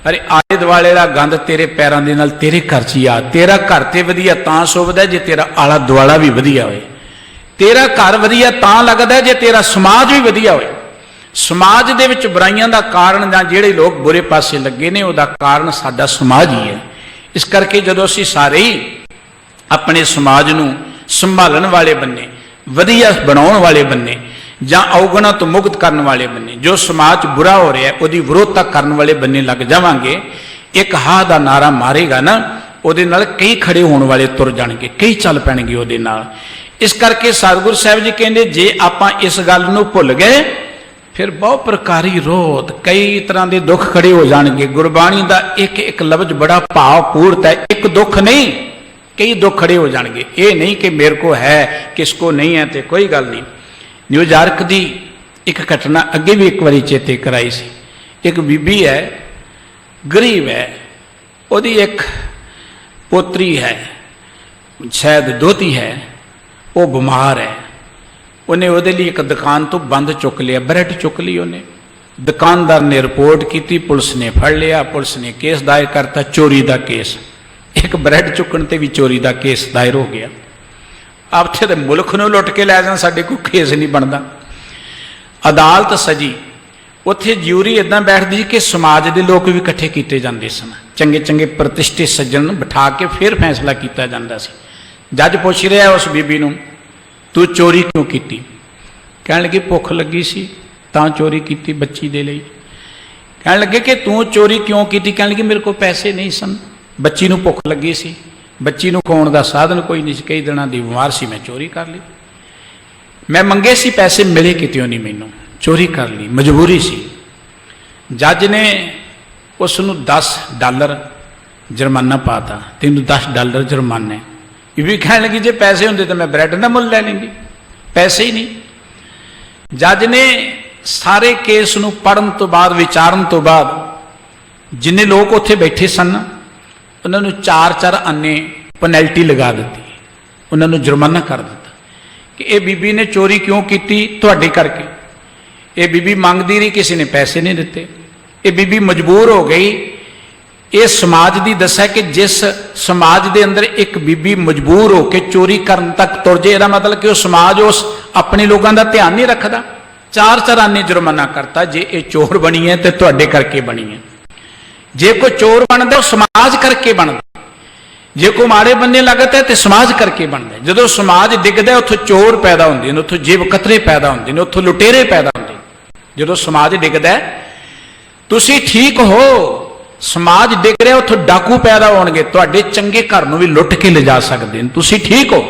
अरे आले दुआले का गंद तेरे पैरों के नाल तेरे घर च ही आ। तेरा घर तो वधिया तां शोभदा जे तेरा आला दुआला भी वधिया होए, तेरा घर वधिया तां लगदा जे तेरा समाज भी वधिया होए। समाज दे विच बुराइयां दा कारण जां जिहड़े लोग बुरे पासे लगे ने, उहदा कारण साडा समाज ही है। इस करके जदों असीं सारे ही अपने समाज नूं संभालण वाले बन्ने, वधिया बनाउण वाले बन्ने, जां अवगुणां तो मुक्त करने वाले बन्ने, जो समाज बुरा हो रहा है उसकी विरोधता करने वाले बन्ने लग जावांगे, एक हा दा नारा मारेगा ना, उहदे नाल कई खड़े होने वाले तुर जाणगे, कई चल पैणगे उहदे नाल। इस करके सतगुरु साहब जी कहते जे आपां इस गल नूं भुल गए, फिर बहुत प्रकारी रोध, कई तरह के दुख खड़े हो जाएंगे। गुरबाणी का एक एक लफ्ज बड़ा भावपूर्त है, एक दुख नहीं, कई दुख खड़े हो जाएंगे। ये नहीं कि मेरे को है किसको नहीं है, तो कोई गल नहीं। न्यूयॉर्क की एक घटना अगे भी एक बार चेते कराई सी। एक बीबी है, गरीब है, उसकी एक पोतरी है, शायद दोती है, वो बीमार है। उन्हें वो लिए एक दुकान तो बंद चुक लिया, ब्रैड चुक ली उन्हें। दुकानदार ने रिपोर्ट की, पुलिस ने फड़ लिया, पुलिस ने केस दायर करता, चोरी का केस। एक ब्रैड चुकन ते भी चोरी का केस दायर हो गया। अब थे तो मुल्क नूं लुट के लै जाण, साडे कोई केस नहीं बनता। अदालत सजी, उत्थे ज्यूरी इदां बैठदी कि समाज के लोग भी इकट्ठे किए जाते सन, चंगे चंगे प्रतिष्ठित सज्जन बिठा के फिर फैसला किया जाता सी। जज पुछ रहा उस बीबी नूं, तू चोरी क्यों की? कह लगी भुख लगी सी तां चोरी की बच्ची दे लई। कह लगे कि तू चोरी क्यों की? कह लगी मेरे को पैसे नहीं सन, बच्ची नूं भुख लगी सी, बच्ची नूं खाउण दा साधन कोई नहीं, कई दिनों की बीमार सी, मैं चोरी कर ली। मैं मंगे सी पैसे, मिले कितों नहीं, मैनूं चोरी कर ली, मजबूरी सी। जज ने उसनूं $10 जुर्माना पाता, तेनूं $10 जुर्माना। ये भी कह लगी जे पैसे होंदे तो मैं ब्रैड ना मुल लै लेंगी, पैसे ही नहीं। जज ने सारे केस नूं पढ़न तो बाद, विचारन तो बाद, जिन्ने लोग उत्थे बैठे सन उन्होंने 4-4 आने पेनल्टी लगा दी, उन्होंने जुर्माना कर दिता कि ये बीबी ने चोरी क्यों की, तुहाडे करके। ये बीबी मंगदी रही, किसी ने पैसे नहीं दिते, ये बीबी मजबूर हो गई। ये समाज की दस है कि जिस समाज के अंदर एक बीबी मजबूर होकर चोरी करन तक तुर जाए, इसका मतलब कि वह समाज उस अपने लोगों का ध्यान नहीं रखता। 4-4 आने जुर्माना करता, जे ये चोर बनी है तो तुहाडे करके बनी है। जे कोई चोर बनता समाज करके बनता, जे कोई माड़े बनने लगता है तो समाज करके बनता है। जो समाज डिगदा है उत्थों चोर पैदा होंगे ने, उत्थों जेब कतरे पैदा होंगे ने, उत्थों लुटेरे पैदा होंगे। जो समाज डिगदा है, तुसी ठीक हो, समाज डिग रहा उत्थों डाकू पैदा होणगे, तुहाडे चंगे घर नूं भी लुट के ले जा सकते हैं। तुसी ठीक हो,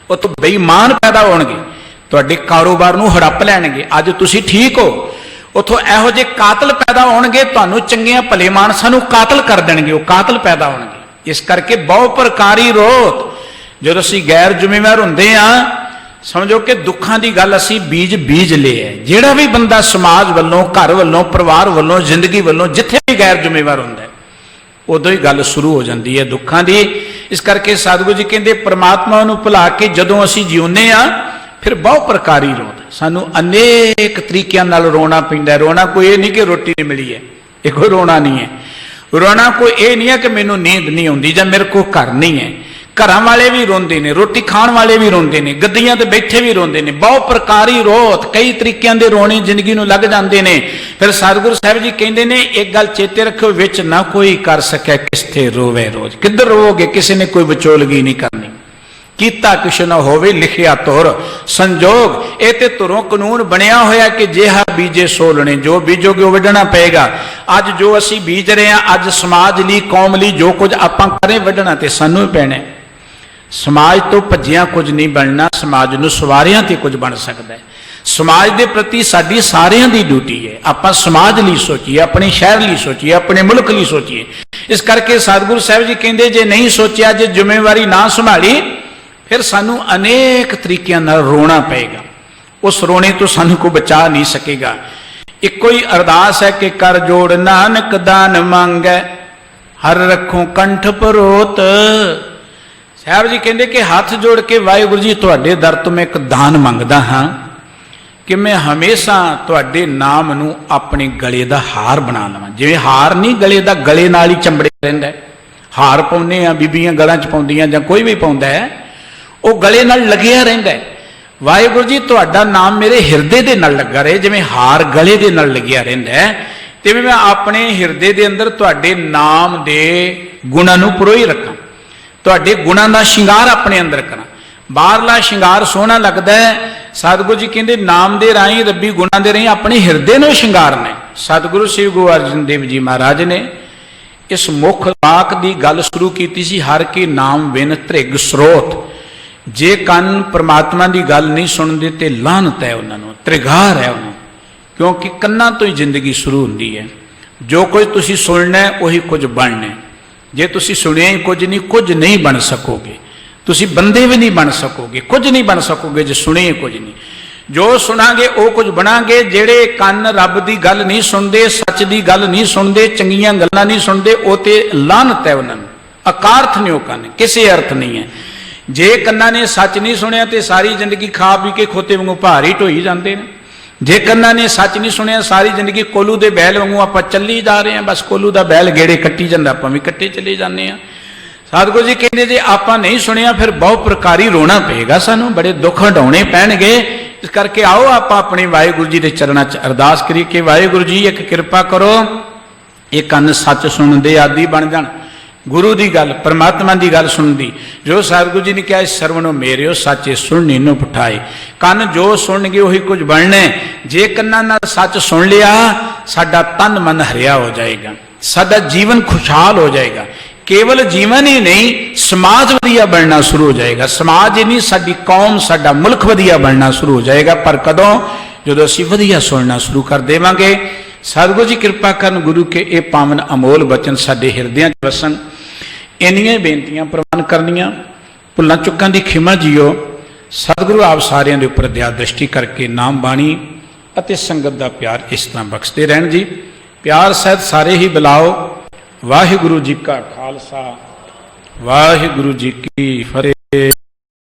उत्थों बेईमान पैदा होणगे, तुहाडे कारोबार नूं हड़प लैणगे। अज तुसी ठीक हो, उत्थों इहो जिहे कातल पैदा होणगे, तुहानूं चंगियां भले मानसां नूं कातल कर देणगे, वो कातल पैदा होणगे। इस करके बहु प्रकारी रोत, जो असीं गैर जिम्मेवार हुंदे आ, समझो कि दुखों की गल असीं बीज ले है। जिहड़ा भी बंदा समाज वालों, घर वालों, परिवार वालों, जिंदगी वालों जिथे भी गैर जिम्मेवार हुंदा है, उदों ही गल शुरू हो जाती है दुखों की। इस करके सतगुरु जी कहते परमात्मा नूं भुला के जदों असीं जिउंदे आ, फिर बहु प्रकारी रोत, सानू अनेक तरीकों नाल रोना पैंदा। रोना कोई ये नहीं कि रोटी नहीं मिली है, ये कोई रोना नहीं है। रोना कोई ये नहीं है कि मैनू नींद नहीं आउंदी जां मेरे को घर नहीं है। घर वाले भी रोंदे ने, रोटी खाण वाले भी रोंदे ने, गद्दियां ते बैठे भी रोंदे ने। बहु प्रकारी रोत, कई तरीकों के रोने जिंदगी नूं लग जांदे ने। फिर सतगुरु साहिब जी कहंदे ने एक गल चेते रखो, विच ना कोई कर सके किस्थे रोवे रोज। किधर रोवोगे, किसी ने कोई विचोलगी नहीं करनी। कीता कुछ न होवे लिखिया तुर संजोग, ये तो तुरों कानून बनया होया कि जेहा बीजे सोलने, जो बीजोगे वो वढना पेगा। अज जो असी बीज रहे हैं, अज समाज ली, कौम ली जो कुछ आपां करें वढना ते सानू पैना। समाज तो भज्जिया कुछ नहीं बनना, समाज नूं सवारियां ते कुछ बन सकता है। समाज के प्रति साडी सारियां दी ड्यूटी है, आपां समाज लई सोचीए, अपने शहर लई सोचीए, अपने मुल्क लई सोचीए। इस करके सतगुरु साहिब जी कहंदे जे नहीं सोचिया, जे जिम्मेवारी ना संभाली, फिर सानू अनेक तरीकों नाल रोना पेगा। उस रोने तो सानू को बचा नहीं सकेगा। एक कोई अरदास है कि कर जोड़ नानक दान मांगै, हर रखो कंठ परोत। साहब जी कहते कि हाथ जोड़ के वाहिगुरू जी तुहाडे दर तो मैं एक दान मंगदा हाँ कि मैं हमेशा तुहाडे नाम नूं अपने गले का हार बना लवां। जिवें हार नहीं गले का, गले नाल ही चंबड़े रहिंदा है। हार पाउंदे आ, बीबियां गलां च पाउंदियां जां कोई भी पाउंदा है, वो गले नाल लगिया रहिंदा है। वाहिगुरू जी तुहाडा नाम मेरे हिरदे दे नाल लगा रहे, जिवें हार गले दे नाल लगिया रहिंदा है, तिवें मैं अपने हिरदे दे अंदर तुहाडे नाम दे गुणां नूं परोई रखां, तुहाडे गुणां दा शिंगार अपने अंदर करां। बाहरला शिंगार सोहना लगदा है, सतगुरु जी कहंदे नाम दे राही, रब्बी गुणां दे राही अपने हिरदे नूं शिंगारना। सतगुरु श्री गुरु अर्जन देव जी महाराज ने इस मुख वाक की गल शुरू की सी, हर के नाम बिन त्रिग स्रोत। जे कन परमात्मा की गल नहीं सुनते तो लानत है उन्होंने, त्रिगार है उन्होंने, क्योंकि कन्ना तो ही जिंदगी शुरू होती है। जो कुछ तुसी सुनना है वही कुछ बनना है। जे तुसी सुनिया ही कुछ नहीं बन सकोगे। तुसी बंदे भी नहीं बन सकोगे, कुछ नहीं बन सकोगे जे सुनिए कुछ नहीं। जो सुनांगे वो कुछ बनांगे। जेड़े कन रब की गल नहीं सुनते, सच की गल नहीं सुनते, चंगियां गल्लां नहीं सुनते, वो तो लानत है उन्होंने, अकार्थ नहीं। वो कन किसी अर्थ नहीं है। जे कन्ना ने सच नहीं सुनिया तो सारी जिंदगी खा पी के खोते वांगू भारी ढोई जाते हैं। जे कन्ना ने सच नहीं सुनिया, सारी जिंदगी कोलू के बैल वांगू आप चली जा रहे हैं, बस कोलू का बैल गेड़े कट्टी जाता, आप भी कट्टे चले जाते हैं। सतगुरु जी कहते जे आप नहीं सुनिया फिर बहु प्रकारी रोना पेगा, सानू बड़े दुख हटाने पैणगे। इस करके आओ आप अपने वाहिगुरू जी के चरणों च अरदास करिए कि वाहिगुरू जी एक कृपा करो, ये कन सच सुनते आदि बन जान, गुरु की गल, परमात्मा की गल सुनती। जो सतगुरु जी ने कहा सरवणो मेरे सच सुननी नो पठाए। कन जो सुनगे वही कुछ बनना। जे कन्ना नाल सच सुन लिया, साडा तन मन हरिया हो जाएगा, साडा जीवन खुशहाल हो जाएगा। केवल जीवन ही नहीं, समाज वधिया बनना शुरू हो जाएगा। समाज ही नहीं, साडी कौम, साडा मुल्क वधिया बनना शुरू हो जाएगा। पर कदों, जो असीं वधिया सुनना शुरू कर देवांगे। सतगुरु जी कृपा करन, गुरु के ये पावन अमोल बचन साडे हिरदियां च वसन। इन्नियां बेनतियां प्रवान करनियां, भुल्लां चुक्कां दी खिमा जियो। ਸਤਿਗੁਰੂ ਆਪ ਸਾਰਿਆਂ ਦੇ ਉੱਪਰ ਦਇਆ ਦ੍ਰਿਸ਼ਟੀ ਕਰਕੇ ਨਾਮ ਬਾਣੀ ਅਤੇ ਸੰਗਤ ਦਾ ਪਿਆਰ ਇਸ ਤਰ੍ਹਾਂ ਬਖਸ਼ਦੇ ਰਹਿਣ ਜੀ। ਪਿਆਰ ਸਹਿਤ ਸਾਰੇ ਹੀ ਬੁਲਾਓ। ਵਾਹਿਗੁਰੂ ਜੀ ਕਾ ਖਾਲਸਾ, ਵਾਹਿਗੁਰੂ ਜੀ ਕੀ ਫਤਿਹ।